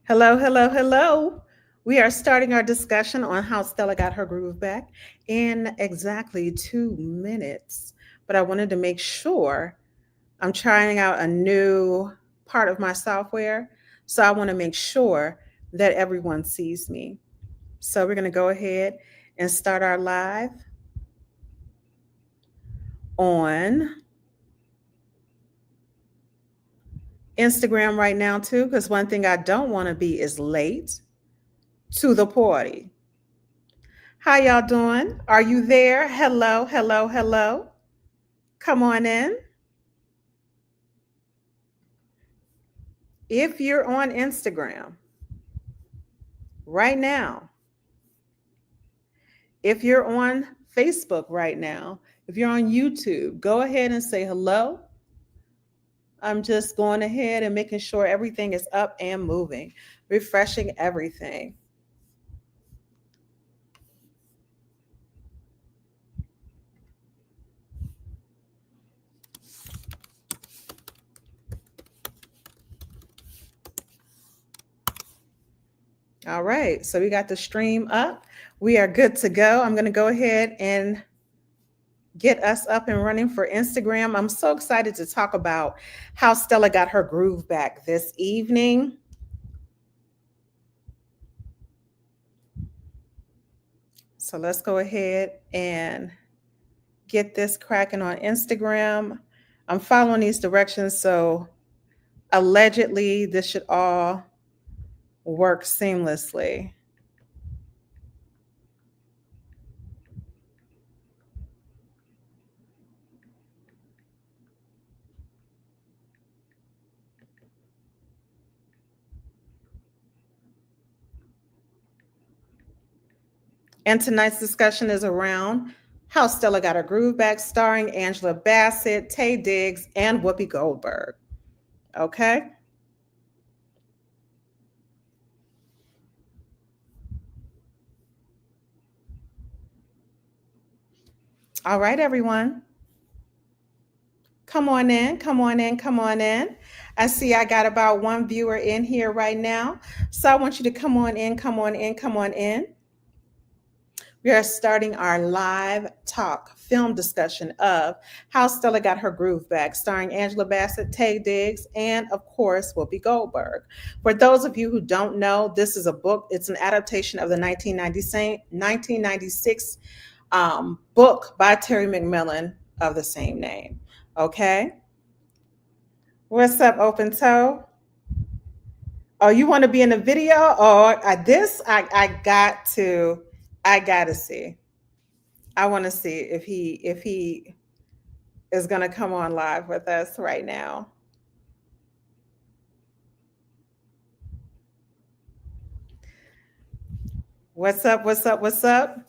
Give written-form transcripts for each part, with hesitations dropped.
Hello, hello, hello. We are starting our discussion on how Stella got her groove back in exactly 2 minutes. But I wanted to make sure I'm trying out a new part of my software. So I want to make sure that everyone sees me. So we're going to go ahead and start our live on Instagram right now, too, because one thing I don't want to be is late to the party. How y'all doing? Are you there? Hello, hello, hello. Come on in. If you're on Instagram right now, if you're on Facebook right now, if you're on YouTube, go ahead and say hello. I'm just going ahead and making sure everything is up and moving, refreshing everything. All right, so we got the stream up. We are good to go. I'm going to go ahead and get us up and running for Instagram. I'm so excited to talk about how Stella got her groove back this evening. So let's go ahead and get this cracking on Instagram. I'm following these directions, so allegedly this should all work seamlessly. And tonight's discussion is around how Stella got her groove back, starring Angela Bassett, Taye Diggs, and Whoopi Goldberg. Okay? All right, everyone. Come on in, come on in, come on in. I see I got about one viewer in here right now. So I want you to come on in, come on in, come on in. We are starting our live talk film discussion of how Stella got her groove back, starring Angela Bassett, Taye Diggs, and of course, Whoopi Goldberg. For those of you who don't know, this is a book. It's an adaptation of the 1996 book by Terry McMillan of the same name. Okay. What's up, Open Toe? Oh, you want to be in the video? Or this? I gotta see. I want to see if he is gonna come on live with us right now. What's up? What's up? What's up?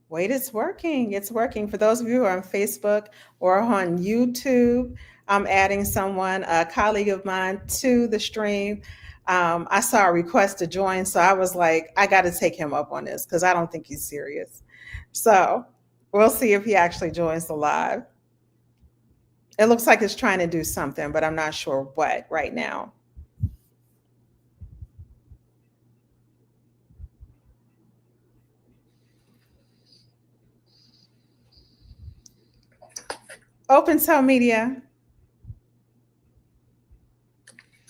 Wait, it's working. It's working. For those of you who are on Facebook or on YouTube, I'm adding someone, a colleague of mine, to the stream. I saw a request to join, so I was like, I got to take him up on this because I don't think he's serious. So we'll see if he actually joins the live. It looks like it's trying to do something, but I'm not sure what right now. Open Cell Media.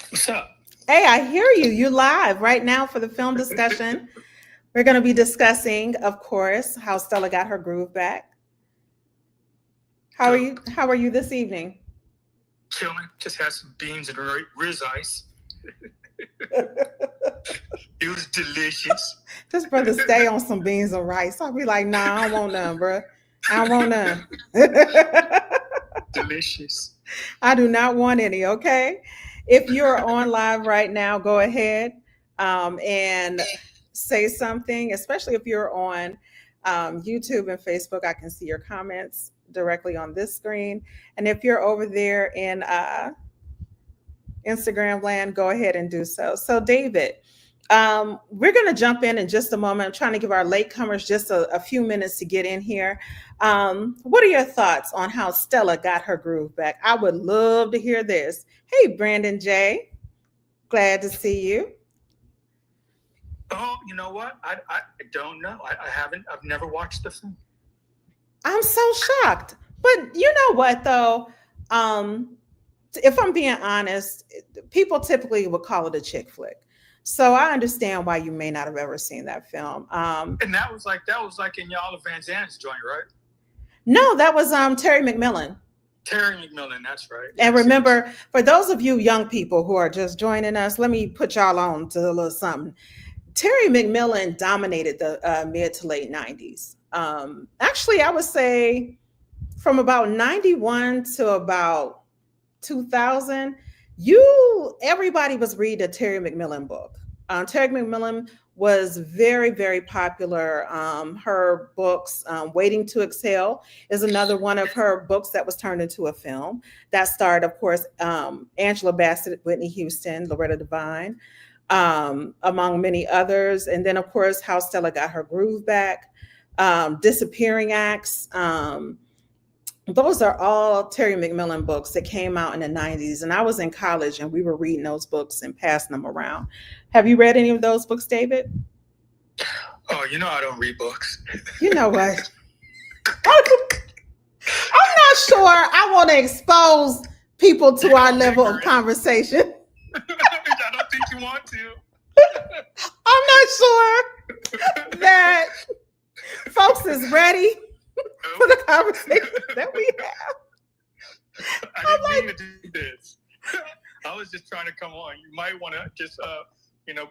What's up? Hey, I hear you. You live right now for the film discussion. We're going to be discussing, of course, how Stella got her groove back. How are you? How are you this evening? Chilling. Just had some beans and Riz ice. It was delicious. This brother stay on some beans and rice. I'll be like, nah, I don't want none, bro. I don't want none. Delicious. I do not want any, okay? If you're on live right now, go ahead and say something, especially if you're on YouTube and Facebook. I can see your comments directly on this screen. And if you're over there in Instagram land, go ahead and do so. So, David, We're going to jump in just a moment. I'm trying to give our latecomers just a few minutes to get in here. What are your thoughts on how Stella got her groove back? I would love to hear this. Hey, Brandon J. Glad to see you. Oh, you know what? I don't know. I haven't. I've never watched the film. I'm so shocked. But you know what, though? If I'm being honest, people typically would call it a chick flick. So I understand why you may not have ever seen that film. And that was like in Y'all Van Zant's joint, right? No, that was Terry McMillan. Terry McMillan, that's right. And remember, for those of you young people who are just joining us, let me put y'all on to a little something. Terry McMillan dominated the mid to late 90s. Actually, I would say from about 91 to about 2000, everybody was reading a Terry McMillan book. Terry McMillan was very, very popular. Her books, Waiting to Exhale, is another one of her books that was turned into a film that starred, of course, Angela Bassett, Whitney Houston, Loretta Devine, among many others. And then, of course, How Stella Got Her Groove Back, Disappearing Acts. Those are all Terry McMillan books that came out in the 90s. And I was in college and we were reading those books and passing them around. Have you read any of those books, David? Oh, you know I don't read books. You know what? I'm not sure I want to expose people to our level of conversation. I don't think you want to. I'm not sure that folks is ready for the conversation that we have. I didn't mean to do this. I was just trying to come on. You might want to just,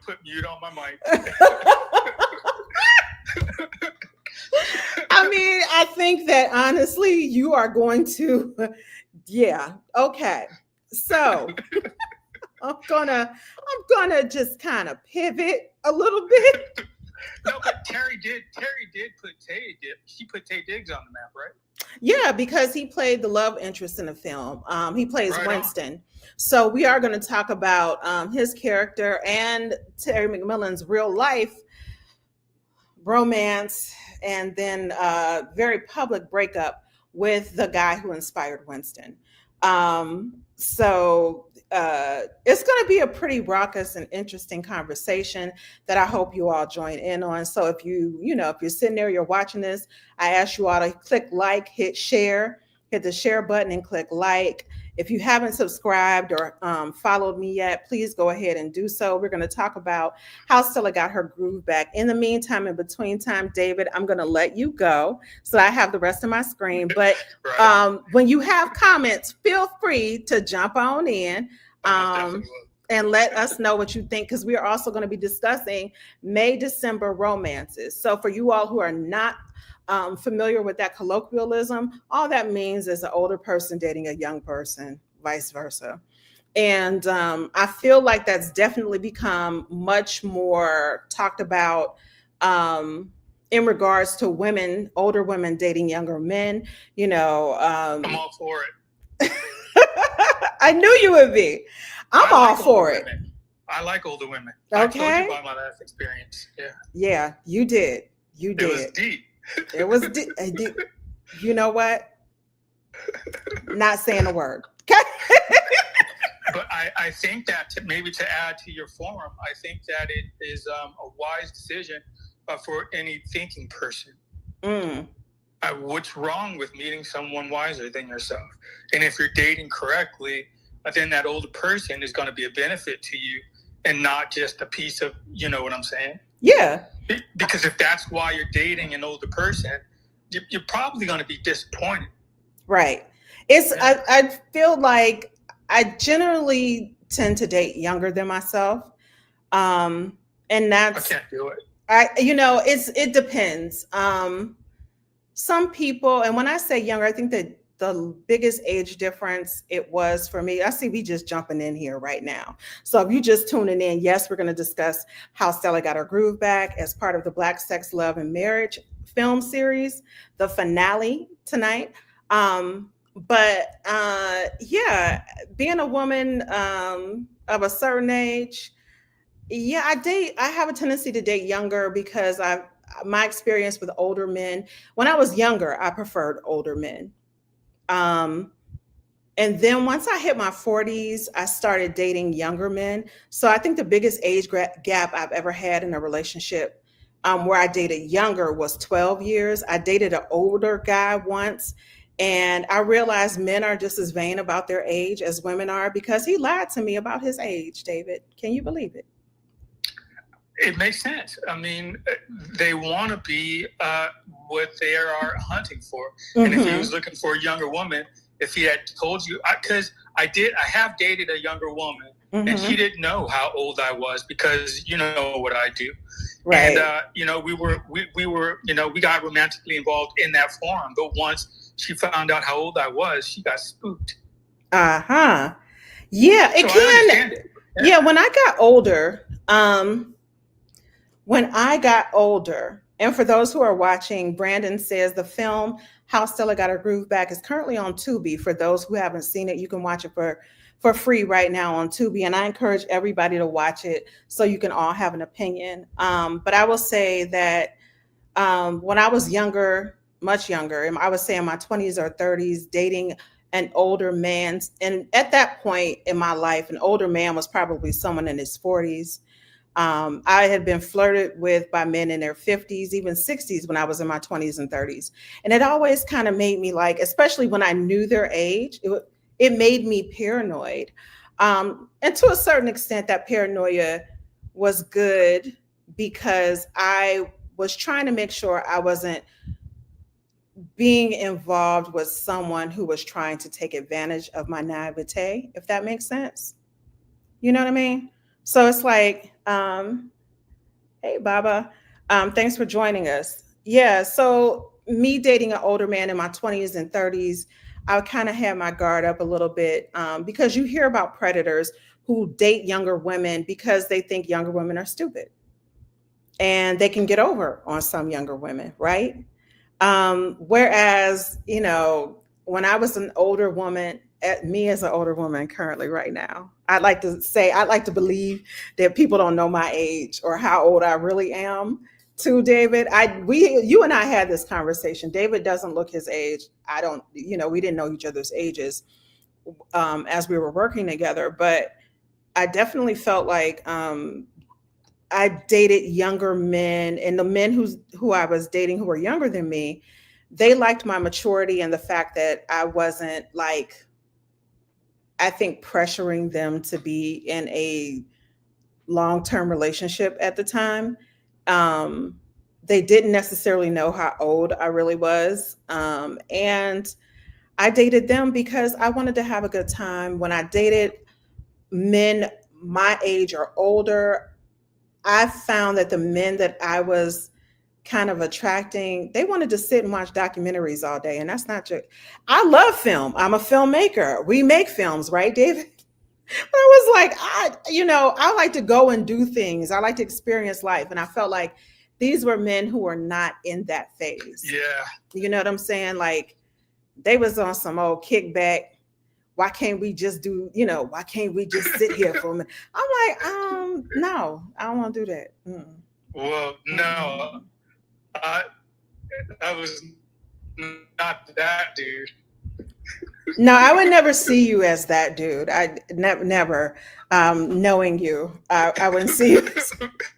put mute on my mic. I mean, I think that honestly, you are going to, yeah, okay. So I'm gonna just kind of pivot a little bit. No, but Terry did put she put Tay Diggs on the map, right? Yeah, because he played the love interest in the film. He plays Right Winston. On. So we are going to talk about his character and Terry McMillan's real life romance, and then very public breakup with the guy who inspired Winston. So it's going to be a pretty raucous and interesting conversation that I hope you all join in on. So if if you're sitting there, you're watching this, I ask you all to click like, hit the share button and click like. If you haven't subscribed or followed me yet, please go ahead and do so. We're going to talk about how Stella got her groove back. In the meantime, in between time, David, I'm going to let you go so I have the rest of my screen. But when you have comments, feel free to jump on in and let us know what you think, because we are also going to be discussing May-December romances. So for you all who are not familiar with that colloquialism, all that means is an older person dating a young person, vice versa. And I feel like that's definitely become much more talked about in regards to women, older women dating younger men. I'm all for it. I knew you would be. I'm all for it. Women. I like older women. Okay. I told you about my last experience. Yeah. Yeah, you did. You did. It was deep. It was deep. You know what? Not saying a word. Okay. But I think that maybe to add to your forum, I think that it is a wise decision for any thinking person. What's wrong with meeting someone wiser than yourself? And if you're dating correctly, then that older person is going to be a benefit to you and not just a piece of, you know what I'm saying? Yeah. Because if that's why you're dating an older person, you're probably going to be disappointed. Right. I feel like I generally tend to date younger than myself. And that's, I can't do it. It depends. Some people, and when I say younger, I think that the biggest age difference it was for me. I see we just jumping in here right now. So if you just tuning in, yes, we're going to discuss how Stella got her groove back as part of the Black Sex, Love, and Marriage film series, the finale tonight. Being a woman of a certain age, Yeah, I have a tendency to date younger because my experience with older men, when I was younger, I preferred older men. Um, and then once I hit my 40s, I started dating younger men. So I think the biggest gap I've ever had in a relationship, where I dated younger, was 12 years. I dated an older guy once, and I realized men are just as vain about their age as women are, because he lied to me about his age, David. Can you believe it? It makes sense. I mean, they want to be what they are hunting for. Mm-hmm. And if he was looking for a younger woman, if he had told you, because I have dated a younger woman, mm-hmm. and she didn't know how old I was, because you know what I do. Right. And you know, we were, you know, we got romantically involved in that forum. But once she found out how old I was, she got spooked. Uh-huh. Yeah, it so can. It. Yeah, when I got older, and for those who are watching, Brandon says the film How Stella Got Her Groove Back is currently on Tubi. For those who haven't seen it, you can watch it for free right now on Tubi, and I encourage everybody to watch it so you can all have an opinion. But I will say that when I was younger, much younger, I would say in my 20s or 30s, dating an older man, and at that point in my life, an older man was probably someone in his 40s. I had been flirted with by men in their 50s, even 60s, when I was in my 20s and 30s. And it always kind of made me, like, especially when I knew their age, it made me paranoid. And to a certain extent, that paranoia was good, because I was trying to make sure I wasn't being involved with someone who was trying to take advantage of my naivete, if that makes sense. You know what I mean? So it's like, hey, Baba, thanks for joining us. Yeah, so me dating an older man in my 20s and 30s, I kind of had my guard up a little bit, because you hear about predators who date younger women because they think younger women are stupid. And they can get over on some younger women, right? Whereas, you know, when I was an older woman, me as an older woman currently right now, I'd like to believe that people don't know my age or how old I really am. To David, you and I had this conversation. David doesn't look his age. I don't, you know, we didn't know each other's ages as we were working together, but I definitely felt like I dated younger men, and the men who I was dating who were younger than me, they liked my maturity and the fact that I wasn't, like, I think, pressuring them to be in a long-term relationship at the time. They didn't necessarily know how old I really was. And I dated them because I wanted to have a good time. When I dated men my age or older, I found that the men that I was kind of attracting, they wanted to sit and watch documentaries all day. And that's not true. I love film. I'm a filmmaker. We make films, right, David? But I was like, I like to go and do things. I like to experience life. And I felt like these were men who were not in that phase. Yeah. You know what I'm saying? Like, they was on some old kickback. Why can't we just why can't we just sit here for a minute? I'm like, no, I don't want to do that. Mm-mm. Well, no, I was not that dude. No, I would never see you as that dude. I never, knowing you, I wouldn't see you.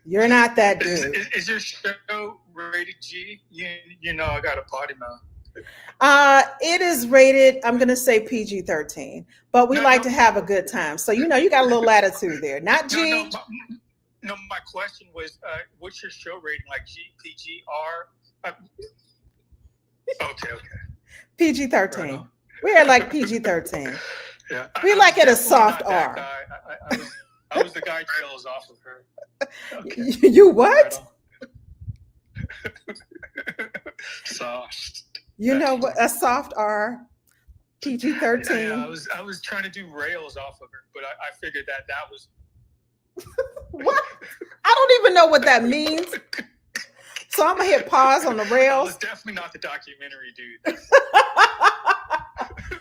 You're not that dude. Is your show rated G? You know, I got a potty mouth. It is rated, I'm going to say PG-13, but we like to have a good time. So, you know, you got a little latitude there. Not G. No, my question was, what's your show rating? Like G, PG, R? Okay. PG-13. Right, we're like PG-13. Yeah. We like it a soft R. I was the guy trails off of her. Okay. You what? Soft. You know what? A soft R, PG-13. Yeah, I was trying to do rails off of her, but I figured that was. What? I don't even know what that means. So I'm gonna hit pause on the rails. I was definitely not the documentary dude.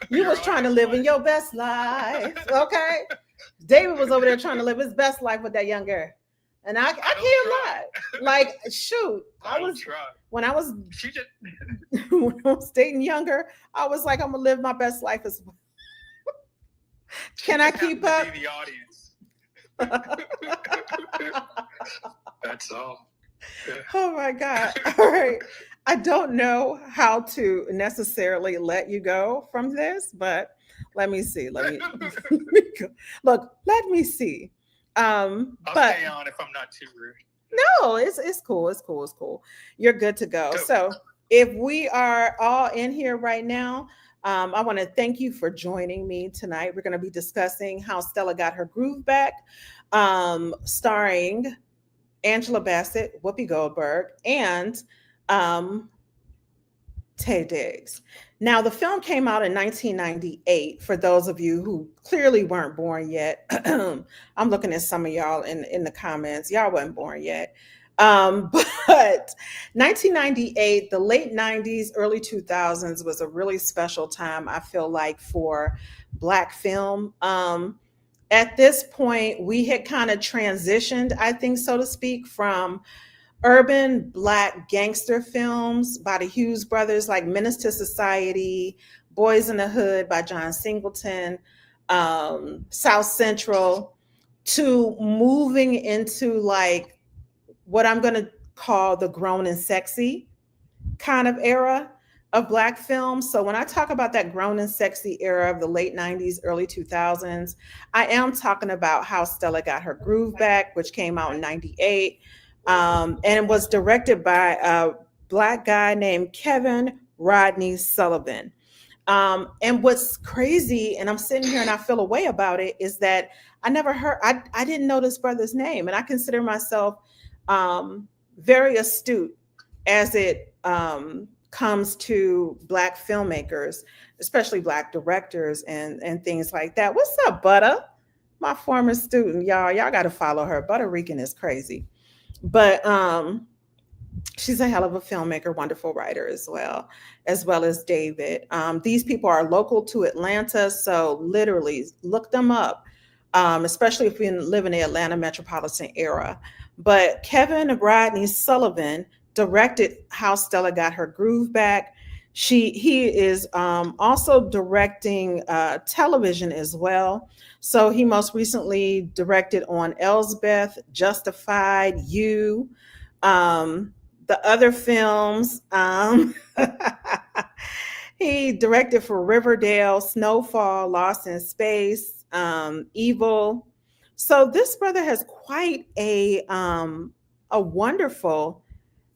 You was trying to live in your best life, okay? David was over there trying to live his best life with that young girl. And I can't lie. Like, shoot, I was try. when I was She just when I was dating younger, I was like, I'm gonna live my best life as well. Can I keep up? Be the audience. That's all. Yeah. Oh my God. All right. I don't know how to necessarily let you go from this, but let me see. Let me look, let me see. I'll stay on if I'm not too rude. No, it's cool. It's cool. It's cool. You're good to go. So if we are all in here right now, I want to thank you for joining me tonight. We're going to be discussing How Stella Got Her Groove Back, starring Angela Bassett, Whoopi Goldberg, and Taye Diggs. Now, the film came out in 1998. For those of you who clearly weren't born yet, I'm looking at some of y'all in the comments. Y'all weren't born yet. But 1998, the late 90s, early 2000s was a really special time, I feel like, for Black film. At this point, we had kind of transitioned, I think, so to speak, from urban Black gangster films by the Hughes brothers, like Menace to Society, Boys in the Hood by John Singleton, South Central, to moving into like what I'm going to call the grown and sexy kind of era of Black film. So when I talk about that grown and sexy era of the late 90s, early 2000s, I am talking about How Stella Got Her Groove Back, which came out in 98. And was directed by a Black guy named Kevin Rodney Sullivan. And what's crazy, and I'm sitting here and I feel a way about it, is that I didn't know this brother's name. And I consider myself very astute as it comes to Black filmmakers, especially Black directors and things like that. What's up, Butter? My former student, y'all got to follow her. Butter Rican is crazy. But she's a hell of a filmmaker, wonderful writer as well as David. These people are local to Atlanta, so literally look them up, especially if you live in the Atlanta metropolitan area. But Kevin Rodney Sullivan directed How Stella Got Her Groove Back. He is also directing television as well. So he most recently directed on Elsbeth, Justified, You, the other films. He directed for Riverdale, Snowfall, Lost in Space, Evil. So this brother has quite a wonderful,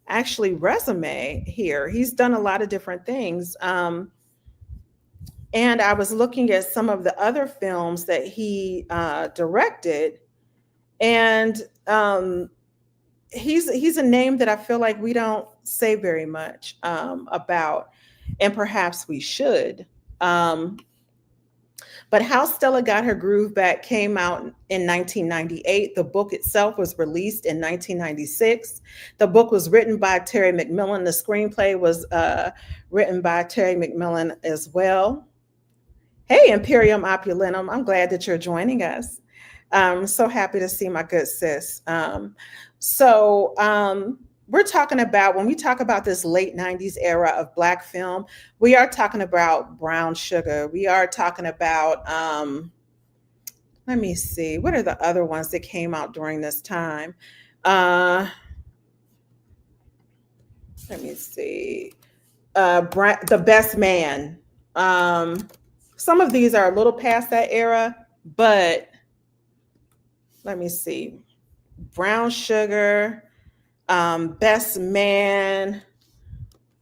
actually, resume here. He's done a lot of different things. And I was looking at some of the other films that he directed, and he's a name that I feel like we don't say very much about, and perhaps we should. But How Stella Got Her Groove Back came out in 1998. The book itself was released in 1996. The book was written by Terry McMillan. The screenplay was written by Terry McMillan as well. Hey, Imperium Opulentum. I'm glad that you're joining us. I'm so happy to see my good sis. We're talking about, when we talk about this late 90s era of Black film, we are talking about Brown Sugar. We are talking about, let me see, what are the other ones that came out during this time? Let me see. The Best Man. Some of these are a little past that era, but let me see. Brown Sugar, Best Man,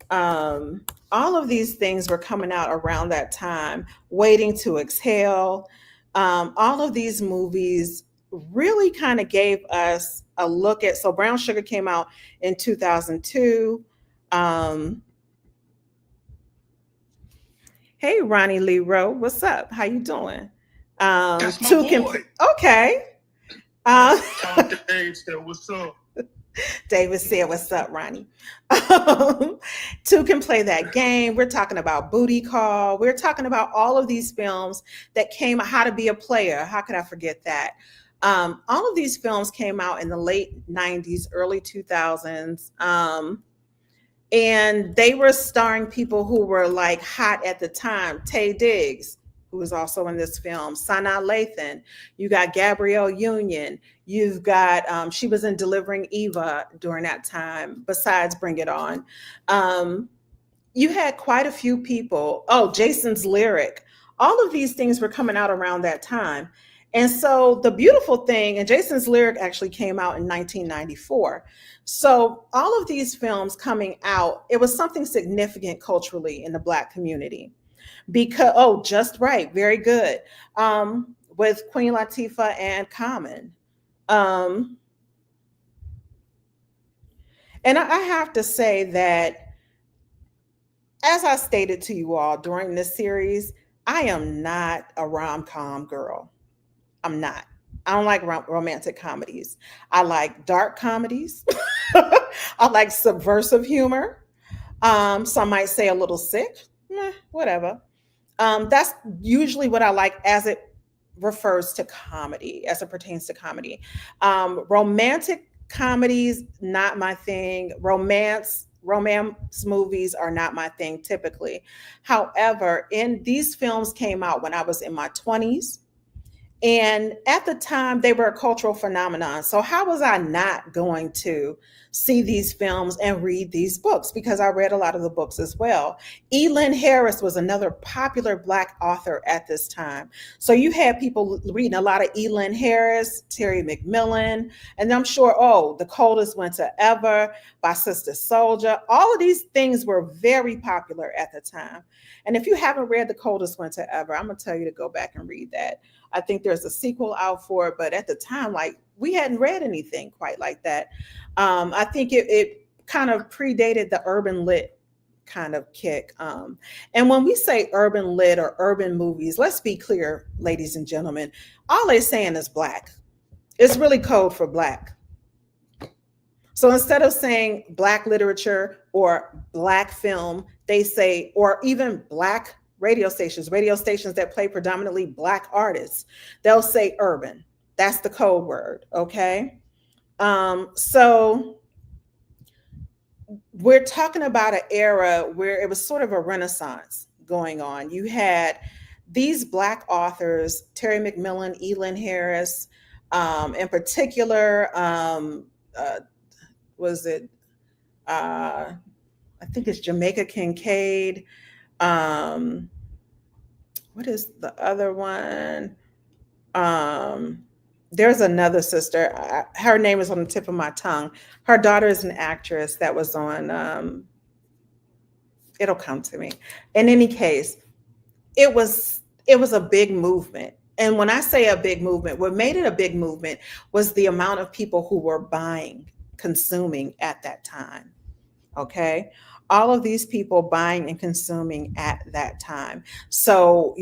all of these things were coming out around that time. Waiting to Exhale. All of these movies really kind of gave us a look at, so Brown Sugar came out in 2002. Hey, Ronnie Lee Rowe, what's up? How you doing? That's my boy. Okay. Dave said, what's up? David said, what's up, Ronnie? Two Can Play That Game. We're talking about Booty Call. We're talking about all of these films that came, How to Be a Player. How could I forget that? All of these films came out in the late 90s, early 2000s. And they were starring people who were like hot at the time. Taye Diggs, who was also in this film, Sanaa Lathan. You got Gabrielle Union. You've got she was in Delivering Eva during that time. Besides Bring It On, um, you had quite a few people. Oh, Jason's Lyric. All of these things were coming out around that time. And so the beautiful thing, and Jason's Lyric actually came out in 1994. So all of these films coming out, it was something significant culturally in the Black community. Because, oh, Just Right, very good. With Queen Latifah and Common. Um, and I have to say that, as I stated to you all during this series, I am not a rom com girl. I'm not. I don't like romantic comedies. I like dark comedies. I like subversive humor. Some might say a little sick. Whatever. That's usually what I like as it refers to comedy, as it pertains to comedy. Romantic comedies, not my thing. Romance movies are not my thing typically. However, in these films came out when I was in my 20s, and at the time, they were a cultural phenomenon. So, how was I not going to see these films and read these books? Because I read a lot of the books as well. Elin Harris was another popular Black author at this time. So, you had people reading a lot of Elin Harris, Terry McMillan, and I'm sure, oh, The Coldest Winter Ever by Sister Soldier. All of these things were very popular at the time. And if you haven't read The Coldest Winter Ever, I'm going to tell you to go back and read that. I think there's a sequel out for it, but at the time, like, we hadn't read anything quite like that. I think it kind of predated the urban lit kind of kick. And when we say urban lit or urban movies, let's be clear, ladies and gentlemen, all they're saying is Black. It's really code for Black. So instead of saying Black literature or Black film, they say, or even Black radio stations that play predominantly Black artists, they'll say urban. That's the code word, okay? So we're talking about an era where it was sort of a renaissance going on. You had these Black authors, Terry McMillan, Elin Harris, in particular, was it, I think it's Jamaica Kincaid. What is the other one? There's another sister. Her name is on the tip of my tongue. Her daughter is an actress that was on. It'll come to me. In any case, it was a big movement. And when I say a big movement, what made it a big movement was the amount of people who were buying, consuming at that time. Okay. All of these people buying and consuming at that time. So,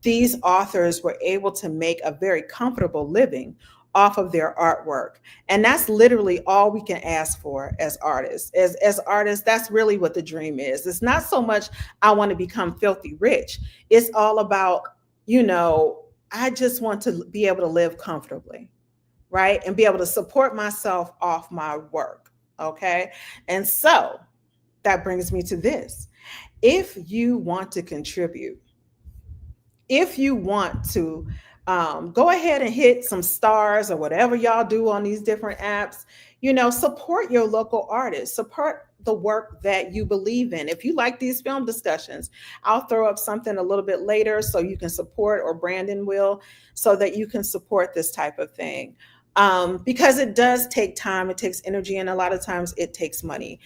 these authors were able to make a very comfortable living off of their artwork. And that's literally all we can ask for as artists. As artists, that's really what the dream is. It's not so much I want to become filthy rich. It's all about, I just want to be able to live comfortably, right? And be able to support myself off my work. Okay. And so that brings me to this. If you want to contribute, if you want to go ahead and hit some stars or whatever y'all do on these different apps, support your local artists, support the work that you believe in. If you like these film discussions, I'll throw up something a little bit later so you can support, or Brandon will, so that you can support this type of thing. Because it does take time, it takes energy, and a lot of times it takes money.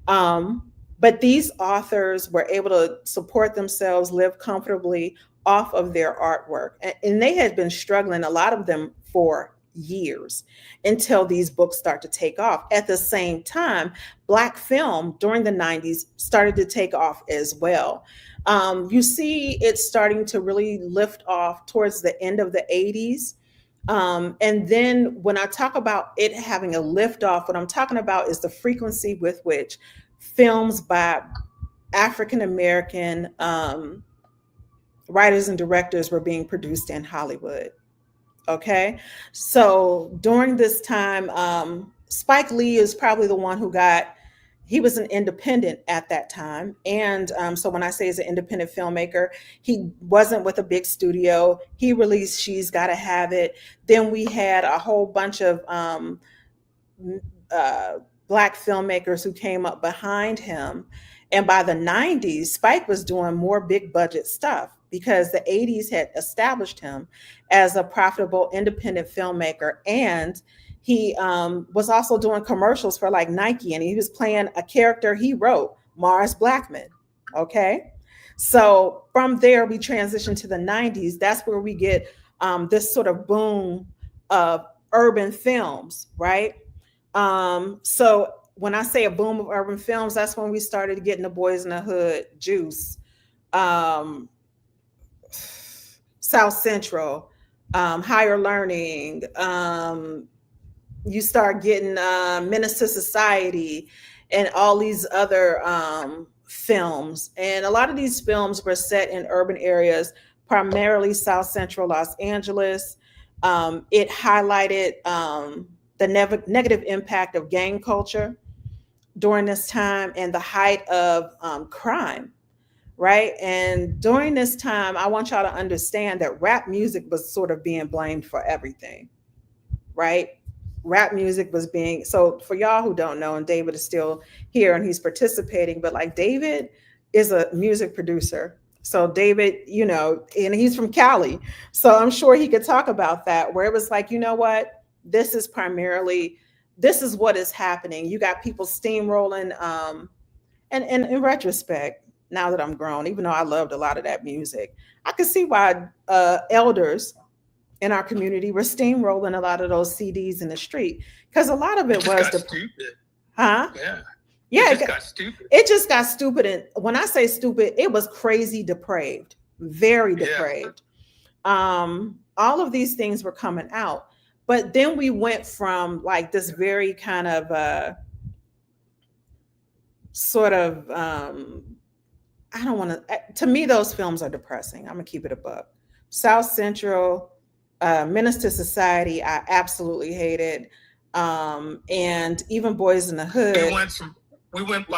But these authors were able to support themselves, live comfortably off of their artwork. And they had been struggling, a lot of them, for years until these books start to take off. At the same time, Black film during the 90s started to take off as well. You see it starting to really lift off towards the end of the 80s. And then when I talk about it having a lift off, what I'm talking about is the frequency with which films by African American writers and directors were being produced in Hollywood. Okay. So during this time, Spike Lee is probably the one who he was an independent at that time. And so when I say he's an independent filmmaker, he wasn't with a big studio. He released She's Gotta Have It. Then we had a whole bunch of uh, black filmmakers who came up behind him. And by the 90s, Spike was doing more big budget stuff because the 80s had established him as a profitable independent filmmaker. And he was also doing commercials for like Nike, and he was playing a character he wrote, Mars Blackman. Okay. So from there, we transition to the 90s. That's where we get this sort of boom of urban films, right? So when I say a boom of urban films, that's when we started getting the Boys in the Hood, Juice, um, South Central, Higher Learning. You start getting Menace to Society and all these other films. And a lot of these films were set in urban areas, primarily South Central Los Angeles. It highlighted the negative impact of gang culture during this time and the height of crime, right? And during this time, I want y'all to understand that rap music was sort of being blamed for everything, right? Rap music was being, so for y'all who don't know, and David is still here and he's participating, but like David is a music producer. So David, and he's from Cali. So I'm sure he could talk about that, where it was like, you know what? This is what is happening. You got people steamrolling. And in retrospect, now that I'm grown, even though I loved a lot of that music, I could see why elders in our community were steamrolling a lot of those CDs in the street, because a lot of it was stupid. Huh? Yeah. It just got stupid. It just got stupid. And when I say stupid, it was crazy depraved, very depraved. All of these things were coming out. But then we went from like this very kind of sort of I don't want to me those films are depressing. I'm gonna keep it a buck. South Central, Menace to Society, I absolutely hated. And even Boys in the Hood. We went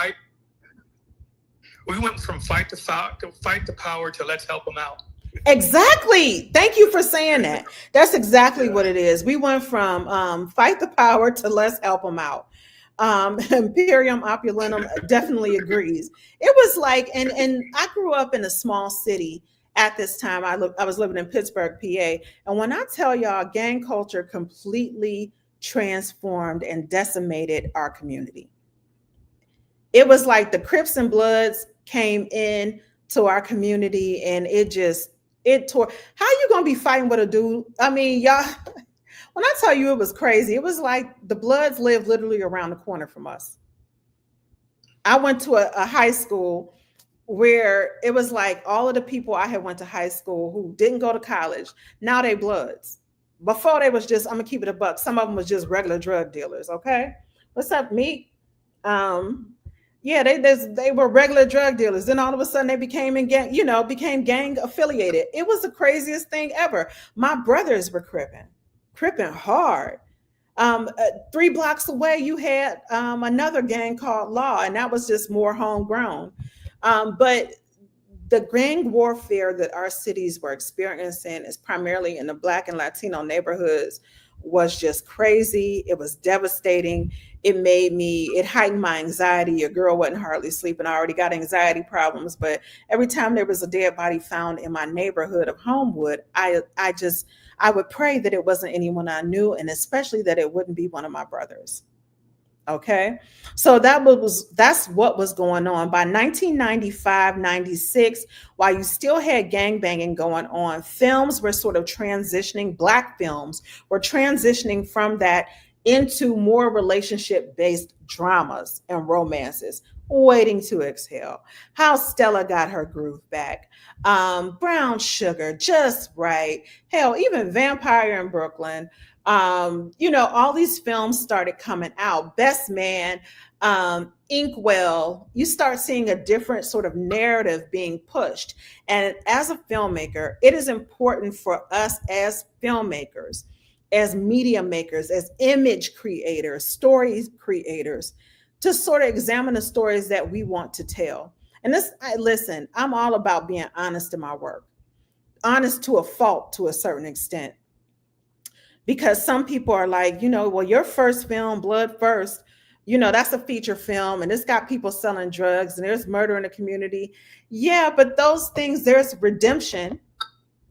from fight the power to let's help them out. Exactly. Thank you for saying that. That's exactly what it is. We went from fight the power to let's help them out. Imperium Opulentum definitely agrees. It was like, and I grew up in a small city at this time. I was living in Pittsburgh, PA. And when I tell y'all, gang culture completely transformed and decimated our community. It was like the Crips and Bloods came in to our community, and it tore. How you gonna be fighting with a dude? I mean, y'all, when I tell you it was crazy, it was like the Bloods lived literally around the corner from us. I went to a high school where it was like all of the people I had went to high school who didn't go to college, now they Bloods. Before they was just, I'm gonna keep it a buck. Some of them was just regular drug dealers. Okay, what's up, Meek? Yeah, they were regular drug dealers. Then all of a sudden they became became gang affiliated. It was the craziest thing ever. My brothers were cripping hard. 3 blocks away, you had another gang called Law, and that was just more homegrown. But the gang warfare that our cities were experiencing is primarily in the Black and Latino neighborhoods was just crazy. It was devastating. It heightened my anxiety. Your girl wasn't hardly sleeping. I already got anxiety problems, but every time there was a dead body found in my neighborhood of Homewood, I would pray that it wasn't anyone I knew, and especially that it wouldn't be one of my brothers. Okay. So that's what was going on. By 1995, 96, while you still had gangbanging going on, films were sort of transitioning, Black films were transitioning from that into more relationship-based dramas and romances. Waiting to Exhale, How Stella Got Her Groove Back, Brown Sugar, Just Right, hell, even Vampire in Brooklyn. All these films started coming out. Best Man, Inkwell. You start seeing a different sort of narrative being pushed. And as a filmmaker, it is important for us as filmmakers, as media makers, as image creators, story creators, to sort of examine the stories that we want to tell. And listen, I'm all about being honest in my work, honest to a fault to a certain extent. Because some people are like, well, your first film, Blood First, that's a feature film and it's got people selling drugs and there's murder in the community. Yeah, but those things, there's redemption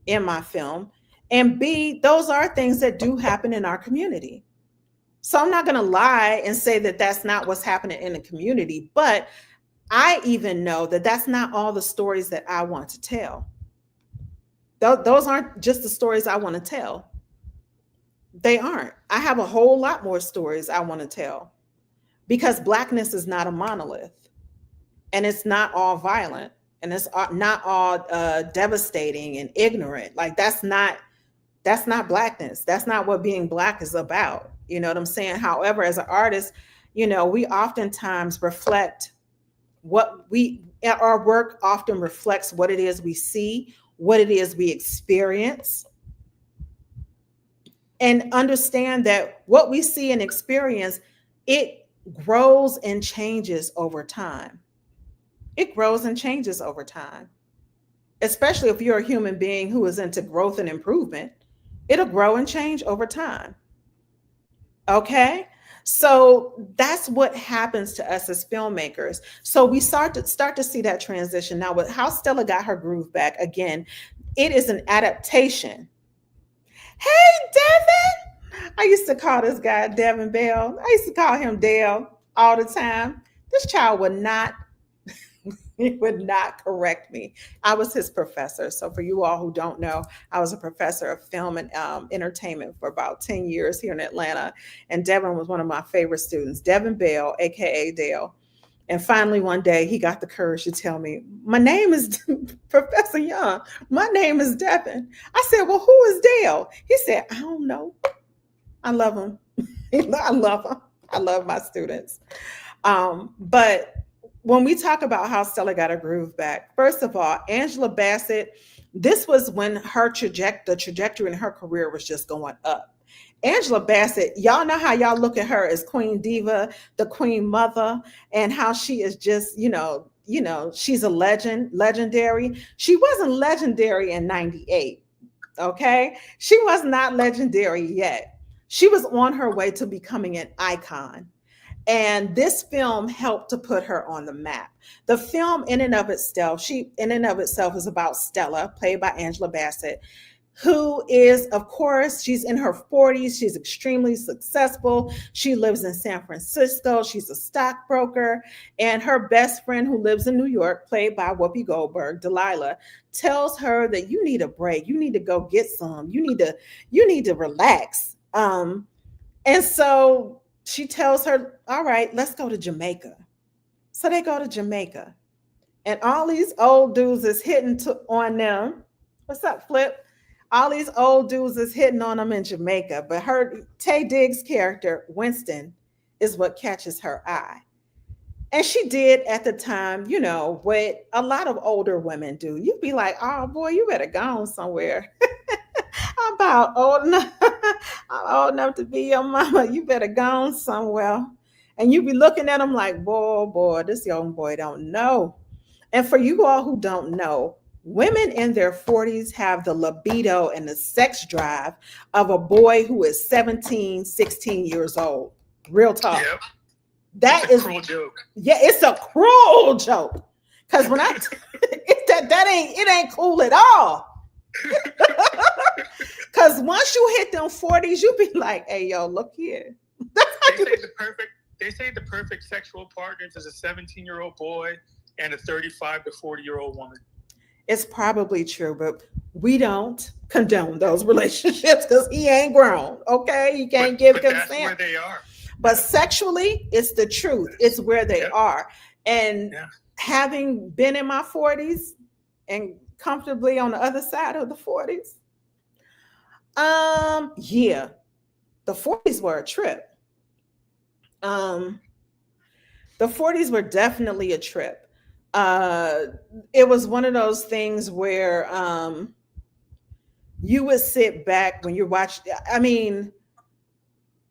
in my film. And B, those are things that do happen in our community. So I'm not going to lie and say that that's not what's happening in the community, but I even know that that's not all the stories that I want to tell. Those aren't just the stories I want to tell. They aren't. I have a whole lot more stories I want to tell, because Blackness is not a monolith, and it's not all violent, and it's not all devastating and ignorant. Like that's not Blackness. That's not what being Black is about. You know what I'm saying? However, as an artist, we oftentimes reflect our work often reflects what it is we see, what it is we experience, and understand that what we see and experience, it grows and changes over time. It grows and changes over time, especially if you're a human being who is into growth and improvement. It'll grow and change over time. Okay. So that's what happens to us as filmmakers. So we start to see that transition. Now with How Stella Got Her Groove Back, again, it is an adaptation. Hey, Devin. I used to call this guy Devin Bell. I used to call him Dale all the time. This child would not he would not correct me. I was his professor. So for you all who don't know, I was a professor of film and entertainment for about 10 years here in Atlanta. And Devin was one of my favorite students, Devin Bell, AKA Dale. And finally, one day he got the courage to tell me, my name is Professor Young. My name is Devin. I said, well, who is Dale? He said, I don't know. I love him. I love him. I love my students. But when we talk about How Stella Got Her Groove Back, first of all, Angela Bassett, this was when the trajectory in her career was just going up. Angela Bassett, y'all know how y'all look at her as Queen Diva, the Queen Mother, and how she is just, she's a legendary. She wasn't legendary in 98. Okay. She was not legendary yet. She was on her way to becoming an icon. And this film helped to put her on the map. The film in and of itself is about Stella, played by Angela Bassett, who is, of course, she's in her 40s. She's extremely successful. She lives in San Francisco. She's a stockbroker. And her best friend, who lives in New York, played by Whoopi Goldberg, Delilah, tells her that you need a break. You need to go get some. You need to relax. And so she tells her, all right, let's go to Jamaica. So they go to Jamaica. And all these old dudes is hitting on them. What's up, Flip? All these old dudes is hitting on them in Jamaica. But Taye Diggs' character, Winston, is what catches her eye. And she did at the time, what a lot of older women do. You'd be like, oh boy, you better go on somewhere. I'm about old enough. I'm old enough to be your mama. You better go on somewhere. And you be looking at them like, boy, this young boy don't know. And for you all who don't know, women in their 40s have the libido and the sex drive of a boy who is 17, 16 years old. Real talk. Yep. That is a cruel joke. Yeah, it's a cruel joke. Because when it ain't cool at all. Because once you hit them 40s, you be like, hey, yo, look here. They say the perfect sexual partners is a 17-year-old boy and a 35 to 40-year-old woman. It's probably true, but we don't condone those relationships because he ain't grown. Okay, you can't give consent. That's where they are. But sexually, it's the truth. It's where they are. And having been in my 40s and comfortably on the other side of the 40s, yeah, the 40s were a trip. Um, the 40s were definitely a trip. Uh, it was one of those things where you would sit back when you watched. I mean,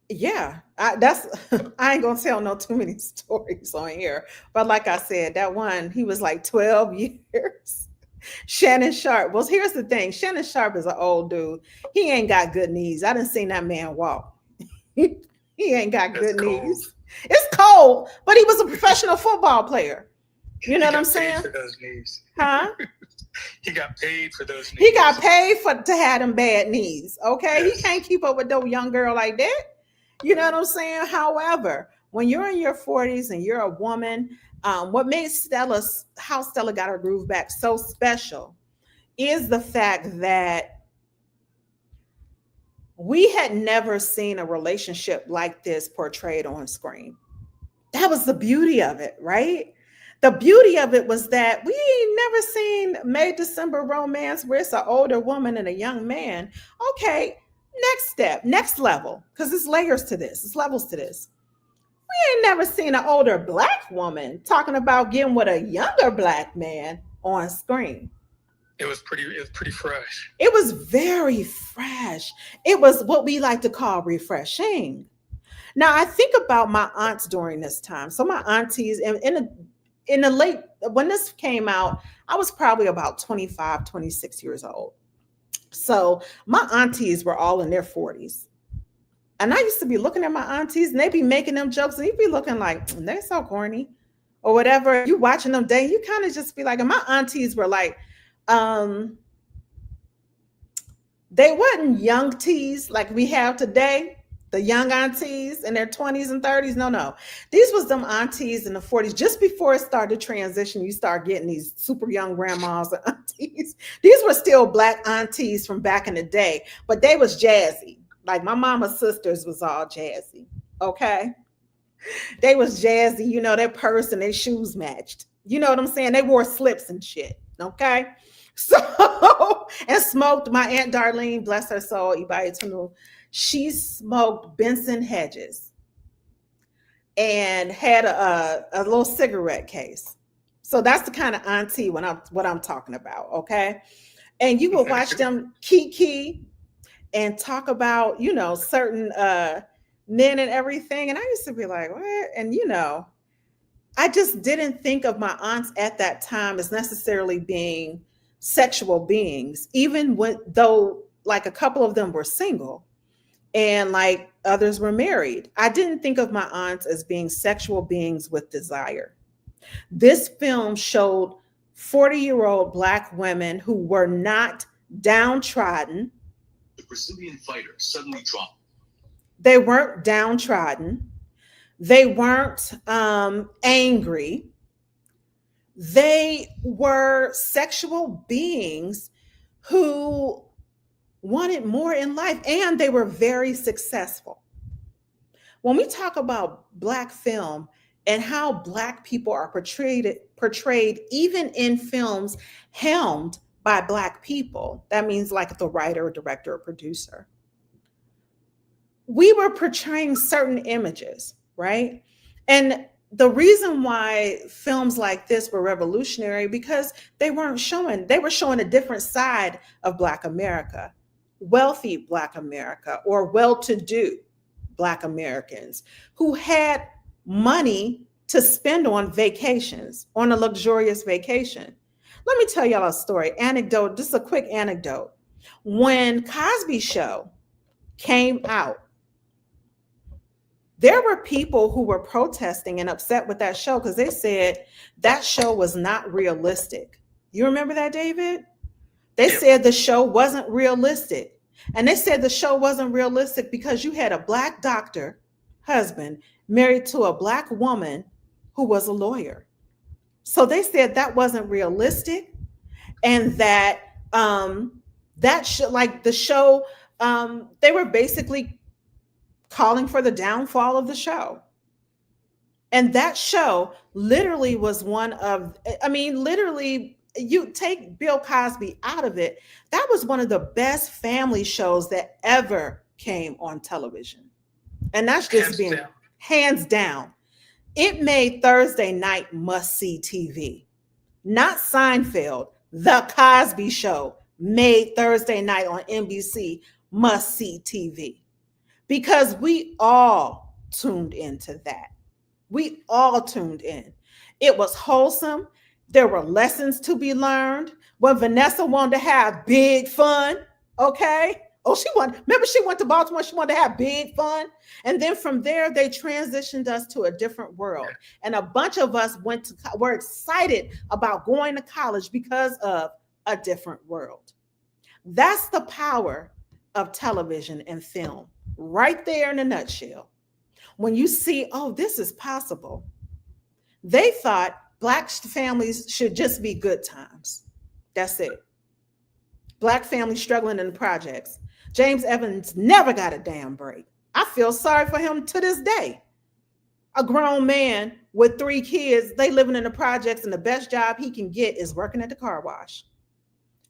yeah, that's I ain't gonna tell no too many stories on here, but like I said, that one he was like 12 years. Shannon Sharp. Well, here's the thing: Shannon Sharp is an old dude. He ain't got good knees. I didn't see that man walk. he ain't got good knees. It's cold, but he was a professional football player. You know what I'm saying? For those knees. Huh? He got paid for those knees. He got paid to have them bad knees. Okay, yes. He can't keep up with no young girl like that. You know what I'm saying? However, when you're in your 40s and you're a woman, what made how Stella got her groove back so special is the fact that we had never seen a relationship like this portrayed on screen. That was the beauty of it, right? The beauty of it was that we ain't never seen May December romance where it's an older woman and a young man. Okay, next step, next level, because there's layers to this, there's levels to this. We ain't never seen an older Black woman talking about getting with a younger Black man on screen. It was pretty fresh. It was very fresh. It was what we like to call refreshing. Now I think about my aunts during this time. So my aunties in the late, when this came out, I was probably about 25, 26 years old. So my aunties were all in their 40s. And I used to be looking at my aunties and they'd be making them jokes and you'd be looking like, they're so corny or whatever. You watching them day, you kind of just be like, and my aunties were like, they wasn't young teas like we have today. The young aunties in their 20s and 30s. No. These was them aunties in the 40s. Just before it started to transition, you start getting these super young grandmas and aunties. These were still Black aunties from back in the day, but they was jazzy. Like my mama's sisters was all jazzy. Okay. They was jazzy, you know, their purse and their shoes matched. You know what I'm saying? They wore slips and shit. Okay. So, and smoked, my Aunt Darlene, bless her soul, Ibai Tunu, she smoked Benson Hedges and had a little cigarette case. So that's the kind of auntie what I'm talking about, okay? And you would watch them kiki and talk about, you know, certain men and everything. And I used to be like, what? And, you know, I just didn't think of my aunts at that time as necessarily being sexual beings, even though like a couple of them were single and like others were married. I didn't think of my aunts as being sexual beings with desire. This film showed 40-year-old Black women who were not downtrodden. The Brazilian fighter suddenly dropped. They weren't downtrodden. They weren't angry. They were sexual beings who wanted more in life, and they were very successful. When we talk about Black film and how Black people are portrayed even in films helmed by Black people, that means like the writer, director, or producer, we were portraying certain images, right? And the reason why films like this were revolutionary because they were showing a different side of Black America, wealthy Black America, or well-to-do Black Americans who had money to spend on vacations, on a luxurious vacation. Let me tell y'all a story, anecdote, just a quick anecdote. When Cosby Show came out, there were people who were protesting and upset with that show because they said that show was not realistic. You remember that, David? They said the show wasn't realistic. And they said the show wasn't realistic because you had a Black doctor husband married to a Black woman who was a lawyer. So they said that wasn't realistic and that like the show, they were basically calling for the downfall of the show. And that show literally was one of, I mean, literally, you take Bill Cosby out of it, that was one of the best family shows that ever came on television. And that's just Hands being down. hands down. It made Thursday night must see TV. Not Seinfeld, The Cosby Show made Thursday night on NBC must see TV because we all tuned into that. We all tuned in. It was wholesome. There were lessons to be learned. When Vanessa wanted to have big fun, okay? Oh, remember she went to Baltimore, she wanted to have big fun. And then from there, they transitioned us to a different world. And a bunch of us were excited about going to college because of a different world. That's the power of television and film, right there in a nutshell. When you see, oh, this is possible. They thought Black families should just be good times. That's it. Black families struggling in the projects. James Evans never got a damn break. I feel sorry for him to this day. A grown man with 3 kids, they living in the projects, and the best job he can get is working at the car wash.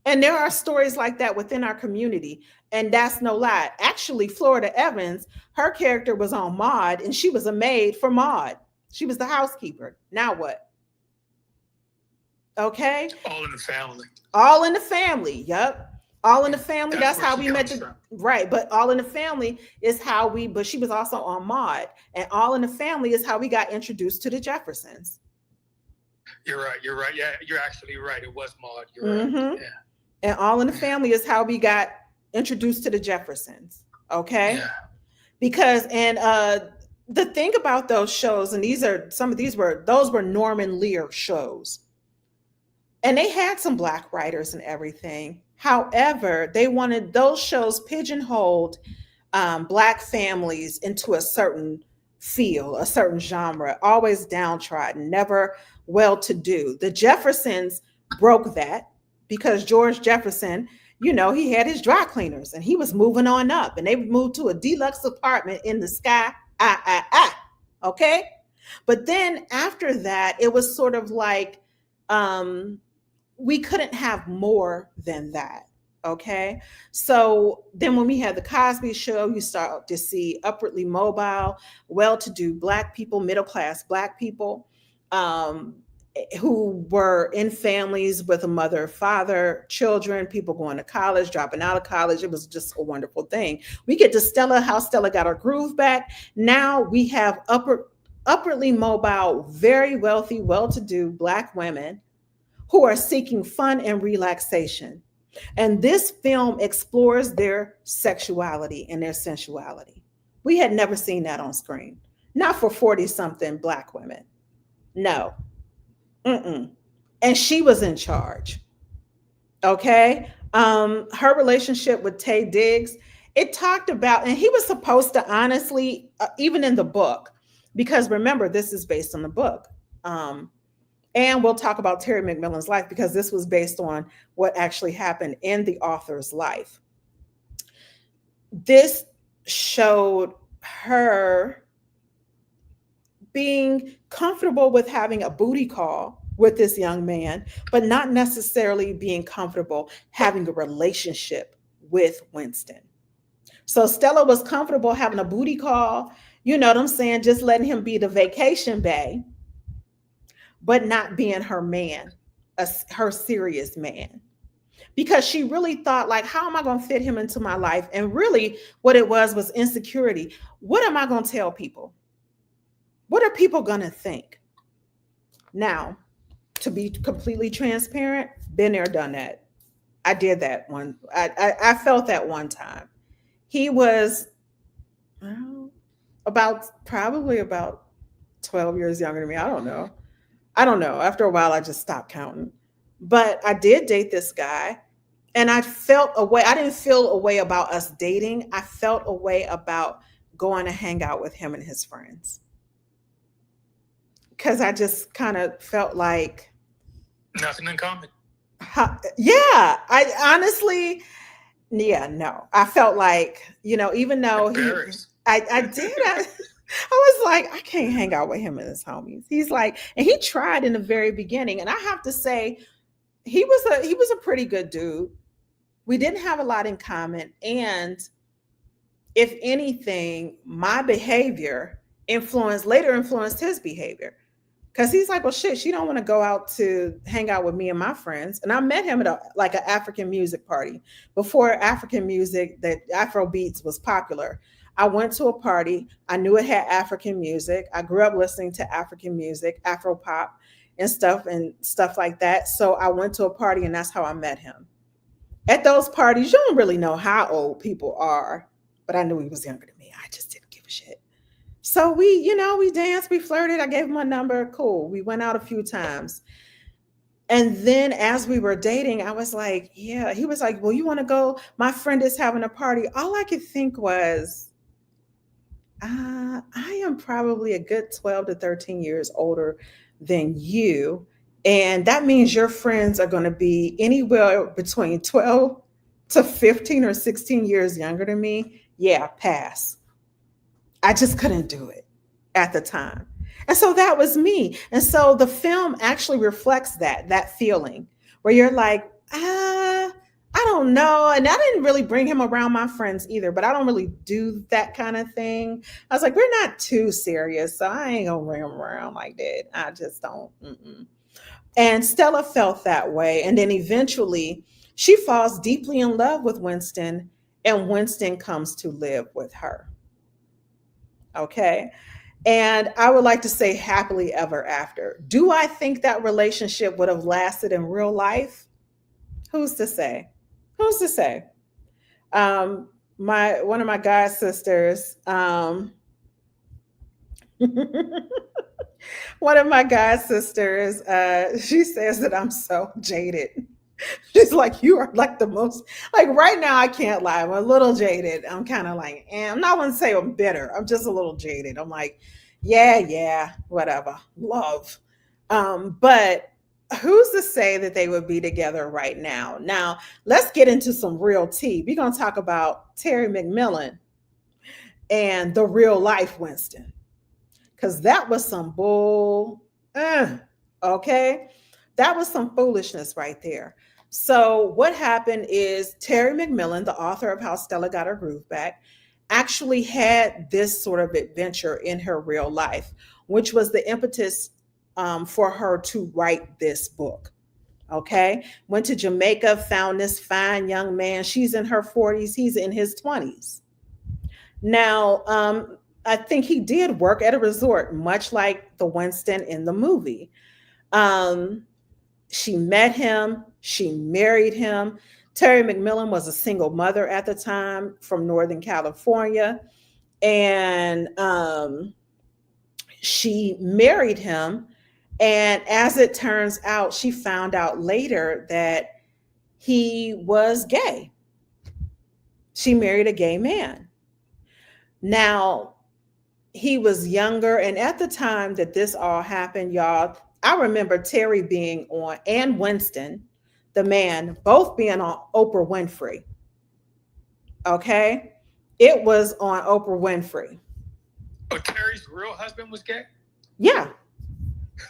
And there are stories like that within our community. And that's no lie. Actually, Florida Evans, her character was on Maude, and she was a maid for Maude. She was the housekeeper. Now what? Okay. All in the family. All in the family. Yep. All in the family. That's how we met right. But All in the Family is how but she was also on Maude. And All in the Family is how we got introduced to the Jeffersons. You're right. Yeah, you're actually right. It was Maude. You're right. Yeah. And All in the Family is how we got introduced to the Jeffersons. Okay. Yeah. Because, and the thing about those shows, and those were Norman Lear shows. And they had some Black writers and everything. However, they wanted those shows pigeonholed Black families into a certain feel, a certain genre, always downtrodden, never well-to-do. The Jeffersons broke that because George Jefferson, he had his dry cleaners and he was moving on up, and they moved to a deluxe apartment in the sky. Okay. But then after that, it was sort of like, we couldn't have more than that. Okay. So then when we had the Cosby Show, you start to see upwardly mobile, well-to-do Black people, middle-class Black people, who were in families with a mother, father, children, people going to college, dropping out of college. It was just a wonderful thing. We get to Stella, how Stella got her groove back. Now we have upwardly mobile, very wealthy, well-to-do Black women who are seeking fun and relaxation. And this film explores their sexuality and their sensuality. We had never seen that on screen. Not for 40-something Black women. No. Mm-mm. And she was in charge. Okay. Her relationship with Taye Diggs, it talked about, and he was supposed to honestly, even in the book, because remember, this is based on the book. And we'll talk about Terry McMillan's life because this was based on what actually happened in the author's life. This showed her being comfortable with having a booty call with this young man, but not necessarily being comfortable having a relationship with Winston. So Stella was comfortable having a booty call, you know what I'm saying, just letting him be the vacation bae, but not being her man, her serious man. Because she really thought, like, how am I going to fit him into my life? And really what it was insecurity. What am I going to tell people? What are people going to think? Now, to be completely transparent, been there, done that. I did that one. I felt that one time. He was probably about 12 years younger than me. I don't know. After a while, I just stopped counting. But I did date this guy, and I felt a way. I didn't feel a way about us dating. I felt a way about going to hang out with him and his friends. Because I just kind of felt like nothing in common. Yeah, I honestly, no. I felt like, even though I did. I was like, I can't hang out with him and his homies. He's like, and he tried in the very beginning. And I have to say, he was a pretty good dude. We didn't have a lot in common. And if anything, my behavior later influenced his behavior. Cause he's like, well, shit, she don't want to go out to hang out with me and my friends. And I met him at like an African music party before African music, that Afro beats was popular. I went to a party. I knew it had African music. I grew up listening to African music, Afro pop and stuff like that. So I went to a party and that's how I met him. At those parties, you don't really know how old people are, but I knew he was younger than me. I just didn't give a shit. So we danced, we flirted. I gave him my number. Cool. We went out a few times. And then as we were dating, I was like, yeah, he was like, well, you want to go? My friend is having a party. All I could think was, I am probably a good 12 to 13 years older than you. And that means your friends are going to be anywhere between 12 to 15 or 16 years younger than me. Yeah, pass. I just couldn't do it at the time. And so that was me. And so the film actually reflects that feeling where you're like, I don't know. And I didn't really bring him around my friends either, but I don't really do that kind of thing. I was like, we're not too serious. So I ain't going to bring him around like that. I just don't. Mm-mm. And Stella felt that way. And then eventually she falls deeply in love with Winston, and Winston comes to live with her. Okay. And I would like to say happily ever after. Do I think that relationship would have lasted in real life? Who's to say? Who's to say? My one of my god sisters, one of my god sisters, she says that I'm so jaded. She's like, you are like the most, like right now, I can't lie. I'm a little jaded. I'm kind of like, I'm not going to say I'm bitter. I'm just a little jaded. I'm like, yeah, whatever. Love. But who's to say that they would be together right now? Now, let's get into some real tea. We're going to talk about Terry McMillan and the real life Winston, because that was some bull. Okay. That was some foolishness right there. So what happened is Terry McMillan, the author of How Stella Got Her Groove Back, actually had this sort of adventure in her real life, which was the impetus for her to write this book. Okay. Went to Jamaica, found this fine young man. She's in her 40s. He's in his 20s. Now, I think he did work at a resort, much like the Winston in the movie. She met him, she married him. Terry McMillan was a single mother at the time from Northern California. And she married him. And as it turns out, she found out later that he was gay. She married a gay man. Now, he was younger. And at the time that this all happened, y'all, I remember Terry being on, and Winston, the man, both being on Oprah Winfrey. Okay. It was on Oprah Winfrey. Oh, Terry's real husband was gay? Yeah.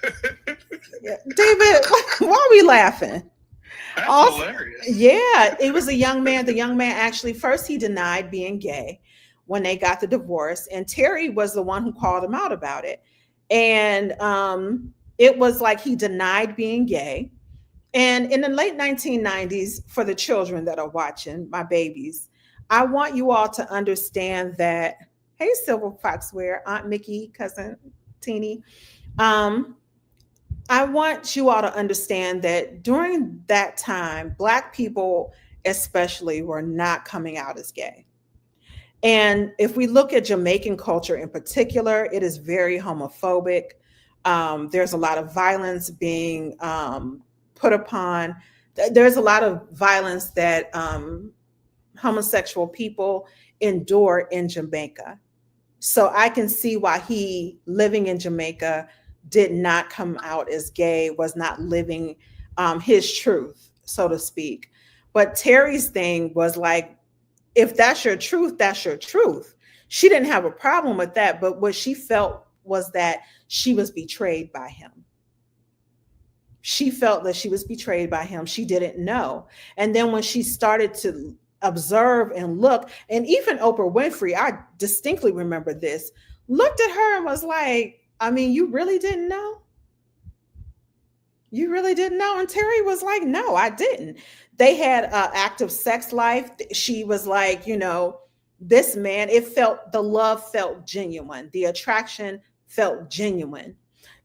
David, why are we laughing? That's also hilarious. Yeah, it was a young man. The young man actually, first he denied being gay when they got the divorce. And Terry was the one who called him out about it. And it was like he denied being gay. And in the late 1990s, for the children that are watching, my babies, I want you all to understand that, hey, Silver Foxware, Aunt Mickey, cousin Teeny, I want you all to understand that during that time, Black people especially were not coming out as gay. And if we look at Jamaican culture in particular, it is very homophobic. There's a lot of violence being put upon. There's a lot of violence that homosexual people endure in Jamaica. So I can see why he, living in Jamaica, did not come out as gay, was not living his truth, so to speak. But Terry's thing was like, if that's your truth, that's your truth. She didn't have a problem with that, but what she felt was that she was betrayed by him. She felt that she was betrayed by him. She didn't know. And then when she started to observe and look, and even Oprah Winfrey, I distinctly remember this, looked at her and was like, I mean, you really didn't know? You really didn't know? And Terry was like, no, I didn't. They had an active sex life. She was like, this man, the love felt genuine. The attraction felt genuine.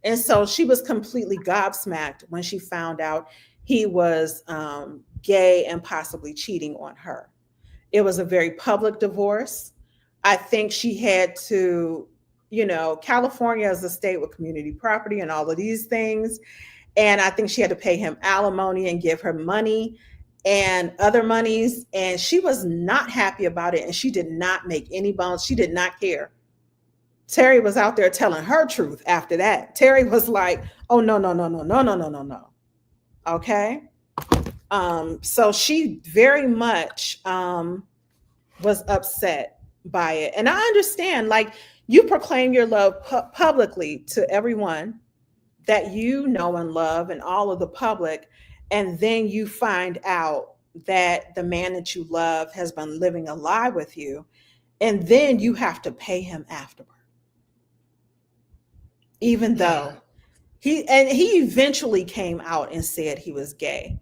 And so she was completely gobsmacked when she found out he was gay and possibly cheating on her. It was a very public divorce. I think she had to, California is a state with community property and all of these things. And I think she had to pay him alimony and give her money and other monies. And she was not happy about it. And she did not make any bones. She did not care. Terry was out there telling her truth after that. Terry was like, oh, no, no, no, no, no, no, no, no, no. Okay. So she very much was upset by it. And I understand, like, you proclaim your love publicly to everyone that you know and love and all of the public. And then you find out that the man that you love has been living a lie with you. And then you have to pay him afterward. Even though he eventually came out and said he was gay,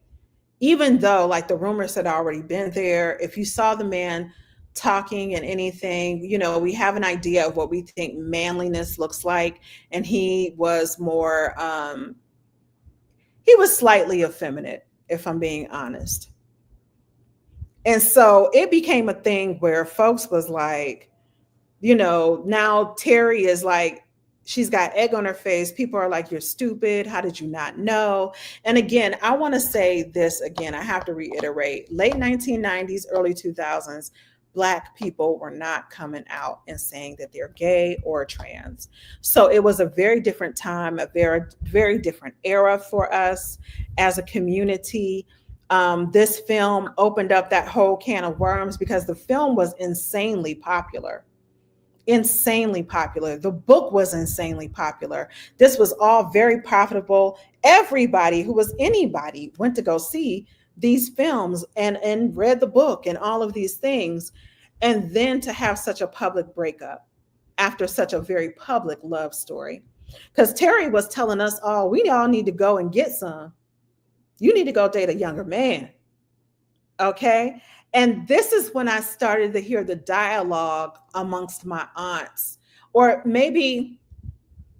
even though like the rumors had already been there. If you saw the man talking and anything, we have an idea of what we think manliness looks like. And he was more, he was slightly effeminate, if I'm being honest. And so it became a thing where folks was like, now Terry is like, she's got egg on her face. People are like, you're stupid. How did you not know? And again, I want to say this again. I have to reiterate, late 1990s, early 2000s, Black people were not coming out and saying that they're gay or trans. So it was a very different time, a very, very different era for us as a community. This film opened up that whole can of worms because the film was insanely popular. The book was insanely popular. This was all very profitable. Everybody who was anybody went to go see these films and read the book and all of these things. And then to have such a public breakup after such a very public love story. Because Terry was telling us all, we all need to go and get some. You need to go date a younger man. Okay. And this is when I started to hear the dialogue amongst my aunts, or maybe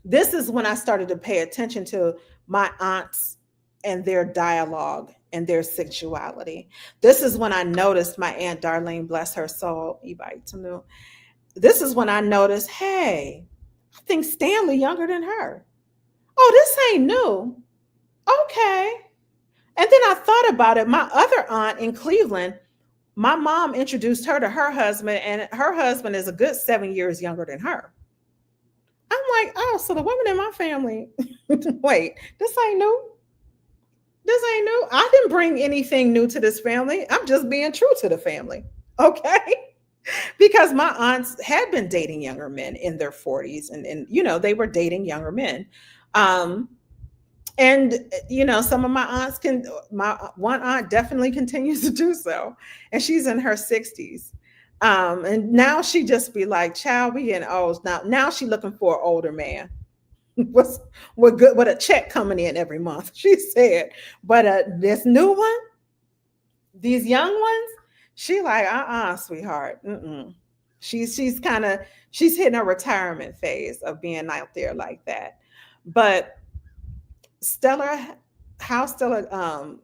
this is when I started to pay attention to my aunts and their dialogue and their sexuality. This is when I noticed my Aunt Darlene, bless her soul, this is when I noticed, hey, I think Stanley younger than her. Oh, this ain't new. Okay. And then I thought about it. My other aunt in Cleveland, my mom introduced her to her husband, and her husband is a good 7 years younger than her. I'm like, oh, so the women in my family, wait, this ain't new. This ain't new. I didn't bring anything new to this family. I'm just being true to the family. Okay. Because my aunts had been dating younger men in their 40s and they were dating younger men. And some of my aunts my one aunt definitely continues to do so. And she's in her 60s. And now she just be like, child, we getting old. Now she looking for an older man. We're good with a check coming in every month, she said. But this new one, these young ones, she like, sweetheart. Mm-mm. She's hitting a retirement phase of being out there like that. But how Stella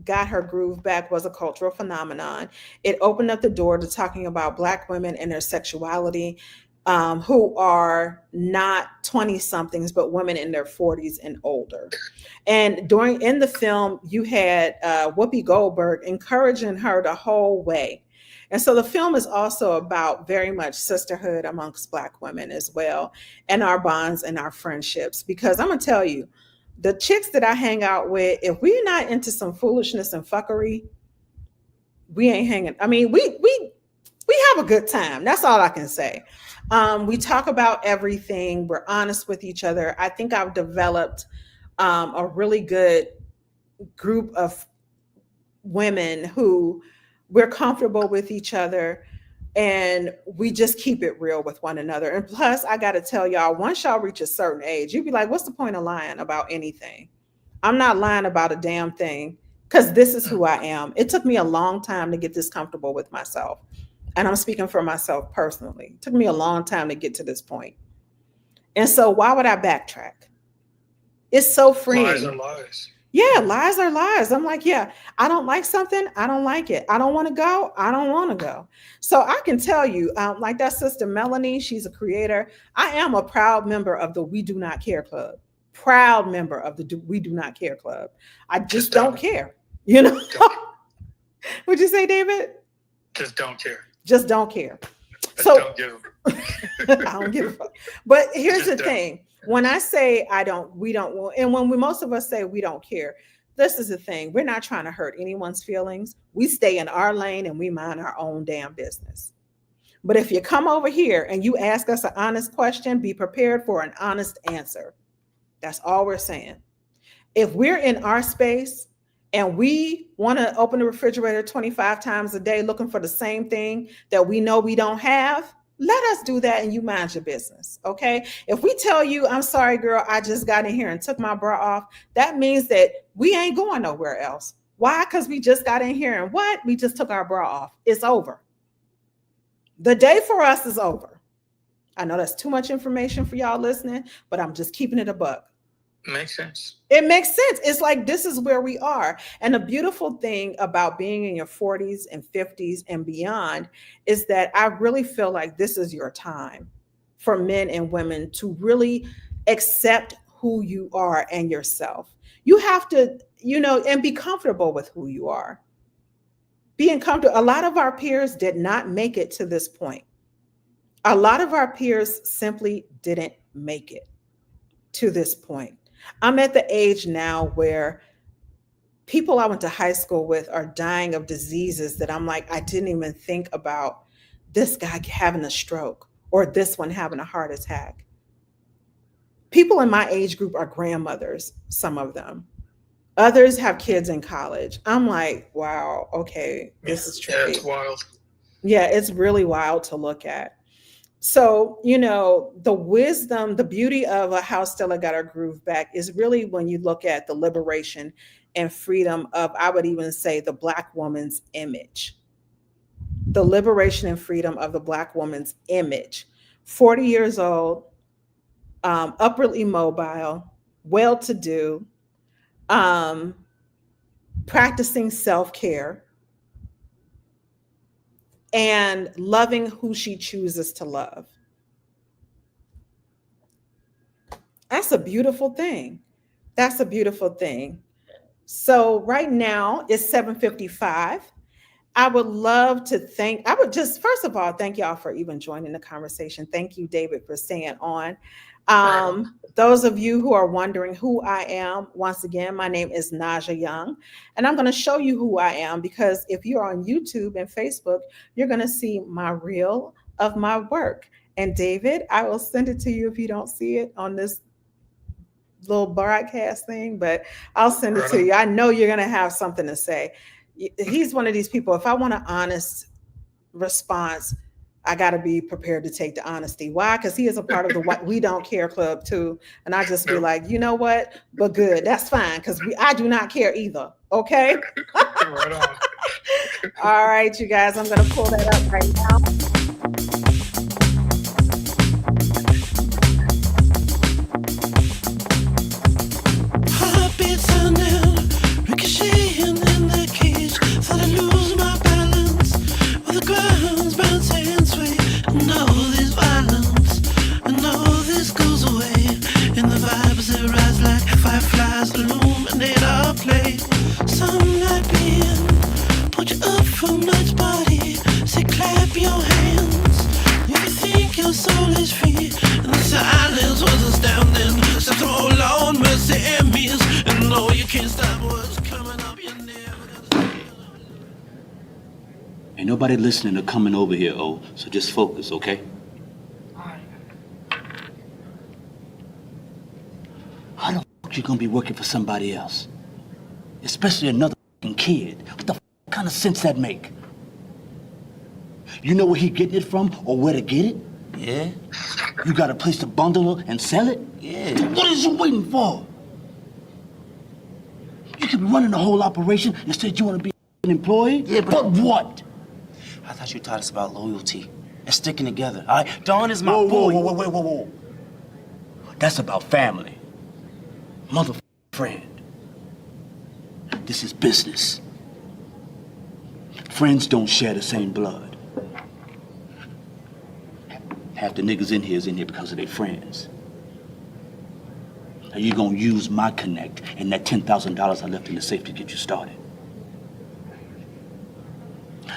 got her groove back was a cultural phenomenon. It opened up the door to talking about Black women and their sexuality, who are not 20-somethings, but women in their 40s and older. And in the film, you had Whoopi Goldberg encouraging her the whole way. And so the film is also about very much sisterhood amongst Black women as well, and our bonds and our friendships. Because I'm going to tell you, the chicks that I hang out with, if we're not into some foolishness and fuckery, we ain't hanging. I mean, we have have a good time. That's all I can say. We talk about everything. We're honest with each other. I think I've developed a really good group of women who we're comfortable with each other, and we just keep it real with one another. And plus, I got to tell y'all, once y'all reach a certain age, you'd be like, what's the point of lying about anything? I'm not lying about a damn thing, because this is who I am. It took me a long time to get this comfortable with myself. And I'm speaking for myself personally. It took me a long time to get to this point. And so why would I backtrack? It's so freeing. Lies are lies. Yeah, lies are lies. I'm like, yeah, I don't like something. I don't like it. I don't want to go. I don't want to go. So I can tell you, like that sister Melanie, she's a creator. I am a proud member of the We Do Not Care Club. Proud member of the We Do Not Care Club. I just don't care. You know? What'd you say, David? Just don't care. Just don't care. So don't give I don't give a fuck. But here's the thing. When I say we don't, and when most of us say we don't care, this is the thing. We're not trying to hurt anyone's feelings. We stay in our lane and we mind our own damn business. But if you come over here and you ask us an honest question, be prepared for an honest answer. That's all we're saying. If we're in our space and we want to open the refrigerator 25 times a day looking for the same thing that we know we don't have, let us do that and you mind your business, okay? If we tell you, I'm sorry, girl, I just got in here and took my bra off, that means that we ain't going nowhere else. Why? Because we just got in here and what? We just took our bra off. It's over. The day for us is over. I know that's too much information for y'all listening, but I'm just keeping it a buck. Makes sense. It makes sense. It's like this is where we are. And the beautiful thing about being in your 40s and 50s and beyond is that I really feel like this is your time for men and women to really accept who you are and yourself. You have to, and be comfortable with who you are. Being comfortable. A lot of our peers did not make it to this point. A lot of our peers simply didn't make it to this point. I'm at the age now where people I went to high school with are dying of diseases that I'm like, I didn't even think about this guy having a stroke or this one having a heart attack. People in my age group are grandmothers, some of them. Others have kids in college. I'm like, wow, okay, this is tricky. Yeah, it's wild. Yeah, it's really wild to look at. So, the wisdom, the beauty of how Stella got her groove back is really when you look at the liberation and freedom of, I would even say, the Black woman's image. The liberation and freedom of the Black woman's image. 40 years old, upwardly mobile, well-to-do, practicing self-care, and loving who she chooses to love. That's a beautiful thing. That's a beautiful thing. So right now it's 7:55. I would love to first of all, thank y'all for even joining the conversation. Thank you, David, for staying on. Those of you who are wondering who I am, once again, my name is Najaa Young, and I'm going to show you who I am because if you're on YouTube and Facebook, you're going to see my reel of my work. And David, I will send it to you if you don't see it on this little broadcast thing, but I'll send it to you. I know you're going to have something to say. He's one of these people, if I want an honest response, I got to be prepared to take the honesty. Why? Because he is a part of the We Don't Care Club too. And I just be like, you know what? But good. That's fine. Because I do not care either. Okay? Right on. All right, you guys. I'm going to pull that up right now. Ain't nobody listening or coming over here, oh, so just focus, okay? How the fuck you gonna be working for somebody else? Especially another fucking kid. What the kind of sense that make? You know where he getting it from or where to get it? Yeah? You got a place to bundle it and sell it? Yeah. What is you waiting for? You could be running the whole operation. Instead, you want to be an employee? Yeah, but what? I thought you taught us about loyalty and sticking together. All right, Dawn is my boy. Whoa. That's about family. Motherfucking friend. This is business. Friends don't share the same blood. Half the niggas in here is in here because of their friends. Now you gonna use my connect and that $10,000 I left in the safe to get you started.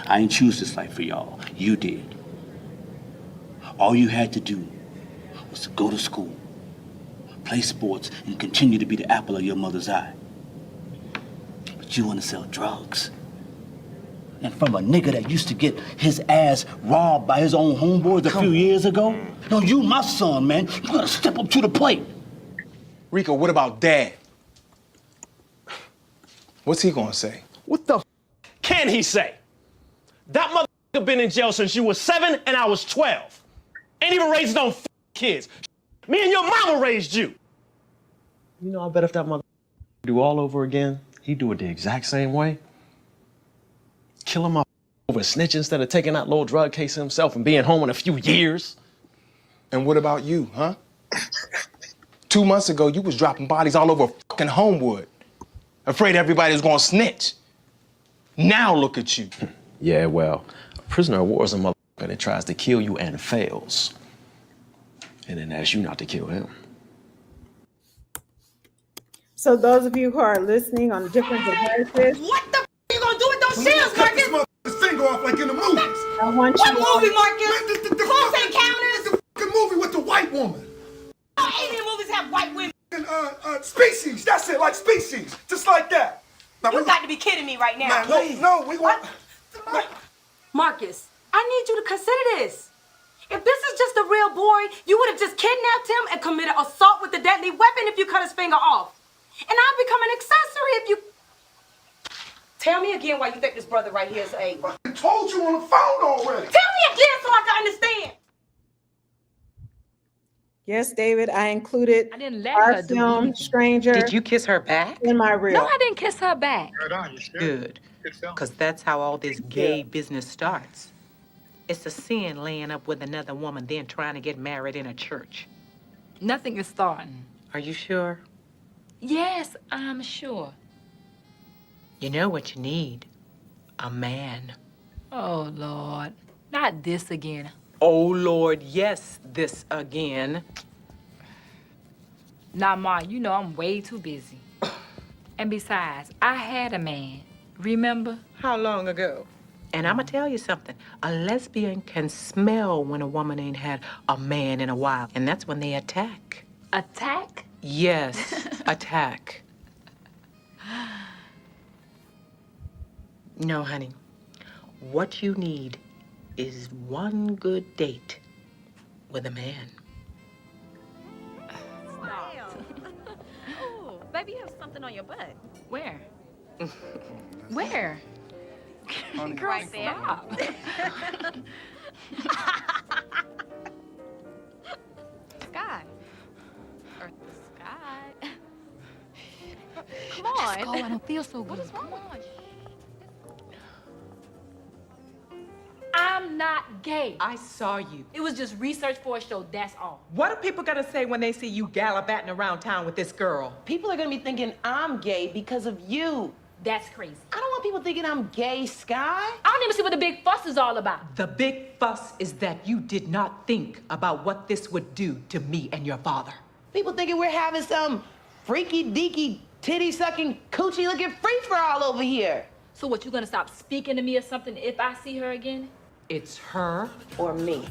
I ain't choose this life for y'all. You did. All you had to do was to go to school, play sports, and continue to be the apple of your mother's eye. But you want to sell drugs. And from a nigga that used to get his ass robbed by his own homeboys a few years ago? No, you my son, man. You gotta step up to the plate. Rico, what about Dad? What's he gonna say? What the can he say? That motherfucker been in jail since you was 7 and I was 12. Ain't even raised no kids. Me and your mama raised you. You know, I bet if that motherfucker do all over again, he'd do it the exact same way. Killing my over snitching instead of taking that little drug case himself and being home in a few years. And what about you, huh? 2 months ago, you was dropping bodies all over fucking Homewood. Afraid everybody was gonna snitch. Now look at you. Yeah, well, a prisoner of war is a motherfucker that tries to kill you and fails. And then asks you not to kill him. So those of you who are listening on different devices, What the you gonna do with those shields, Marcus? Cut this finger off like in the movies. I want What you movie, Marcus? The Close Encounters? The fucking movie with the white woman. Alien movies have white women. And, Species. That's it, like Species. Just like that. Now, You got to be kidding me right now. man, Please. no, we want. Marcus, I need you to consider this. If this is just a real boy, you would have just kidnapped him and committed assault with a deadly weapon if you cut his finger off. And I'd become an accessory if you... Tell me again why you think this brother right here is a... I told you on the phone already. Tell me again so I can understand. Yes, David, I included I didn't let our her do film anything. Stranger Did you kiss her back? in my reel. No, I didn't kiss her back. Right on, you should. Good. Good film. Because that's how all this gay business starts. It's a sin laying up with another woman, then trying to get married in a church. Nothing is starting. Are you sure? Yes, I'm sure. You know what you need? A man. Oh, Lord. Not this again. Oh, Lord, yes, this again. Nah, Ma, you know I'm way too busy. And besides, I had a man. Remember? How long ago? And I'm going to tell you something. A lesbian can smell when a woman ain't had a man in a while. And that's when they attack. Attack? Yes, attack. No, honey. What you need is one good date with a man. Oh, baby, you have something on your butt. Where? Where? Girl, Right there. stop. Sky. Earth the sky. Come on. Just go. I don't feel so good. What is wrong with you? I'm not gay. I saw you. It was just research for a show, that's all. What are people gonna say when they see you gallivanting around town with this girl? People are gonna be thinking I'm gay because of you. That's crazy. I don't want people thinking I'm gay, Sky. I don't even see what the big fuss is all about. The big fuss is that you did not think about what this would do to me and your father. People thinking we're having some freaky deaky titty sucking coochie looking free for all over here. So what, you gonna stop speaking to me or something if I see her again? It's her Or me.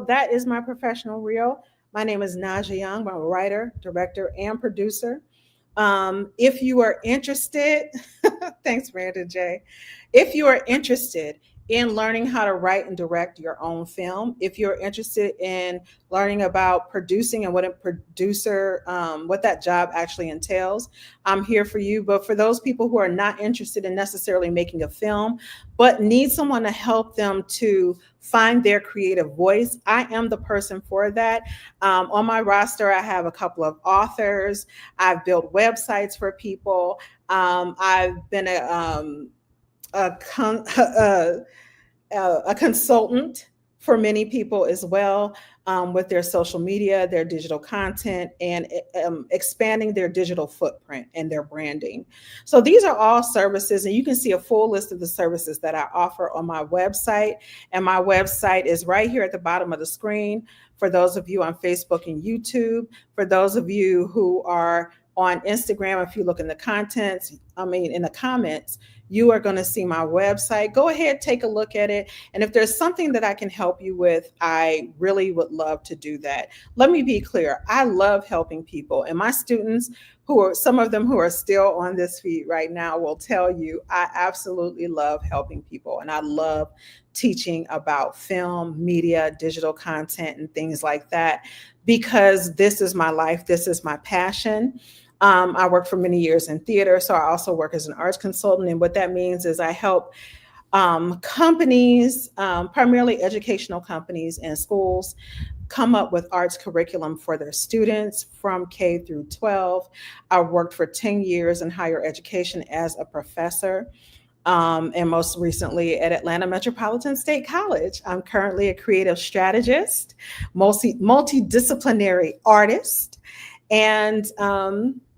that is my professional reel. My name is Najaa Young. I'm a writer, director, and producer. If you are interested, thanks, Brandon J. If you are interested in learning how to write and direct your own film, if you're interested in learning about producing and what a producer, what that job actually entails, I'm here for you. But for those people who are not interested in necessarily making a film, but need someone to help them to find their creative voice, I am the person for that. On my roster, I have a couple of authors. I've built websites for people. I've been a, con- a consultant for many people as well, with their social media, their digital content, and expanding their digital footprint and their branding. So these are all services, and you can see a full list of the services that I offer on my website. And my website is right here at the bottom of the screen for those of you on Facebook and YouTube. For those of you who are on Instagram, if you look in the in the comments, you are going to see my website. Go ahead, take a look at it. And if there's something that I can help you with, I really would love to do that. Let me be clear. I love helping people. And my students, some of them who are still on this feed right now, will tell you I absolutely love helping people. And I love teaching about film, media, digital content, and things like that, because this is my life. This is my passion. I worked for many years in theater, so I also work as an arts consultant. And what that means is I help companies, primarily educational companies and schools, come up with arts curriculum for their students from K through 12. I worked for 10 years in higher education as a professor. And most recently at Atlanta Metropolitan State College. I'm currently a creative strategist, multidisciplinary artist, and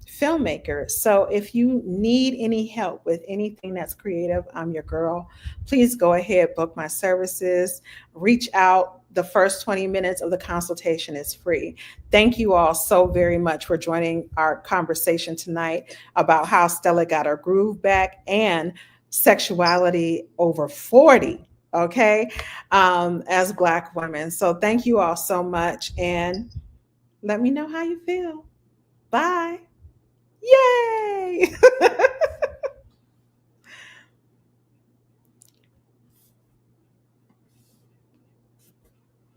filmmaker. So if you need any help with anything that's creative, I'm your girl. Please go ahead, book my services, reach out. The first 20 minutes of the consultation is free. Thank you all so very much for joining our conversation tonight about how Stella got her groove back and sexuality over 40, okay, as Black women. So thank you all so much, and let me know how you feel. Bye. Yay!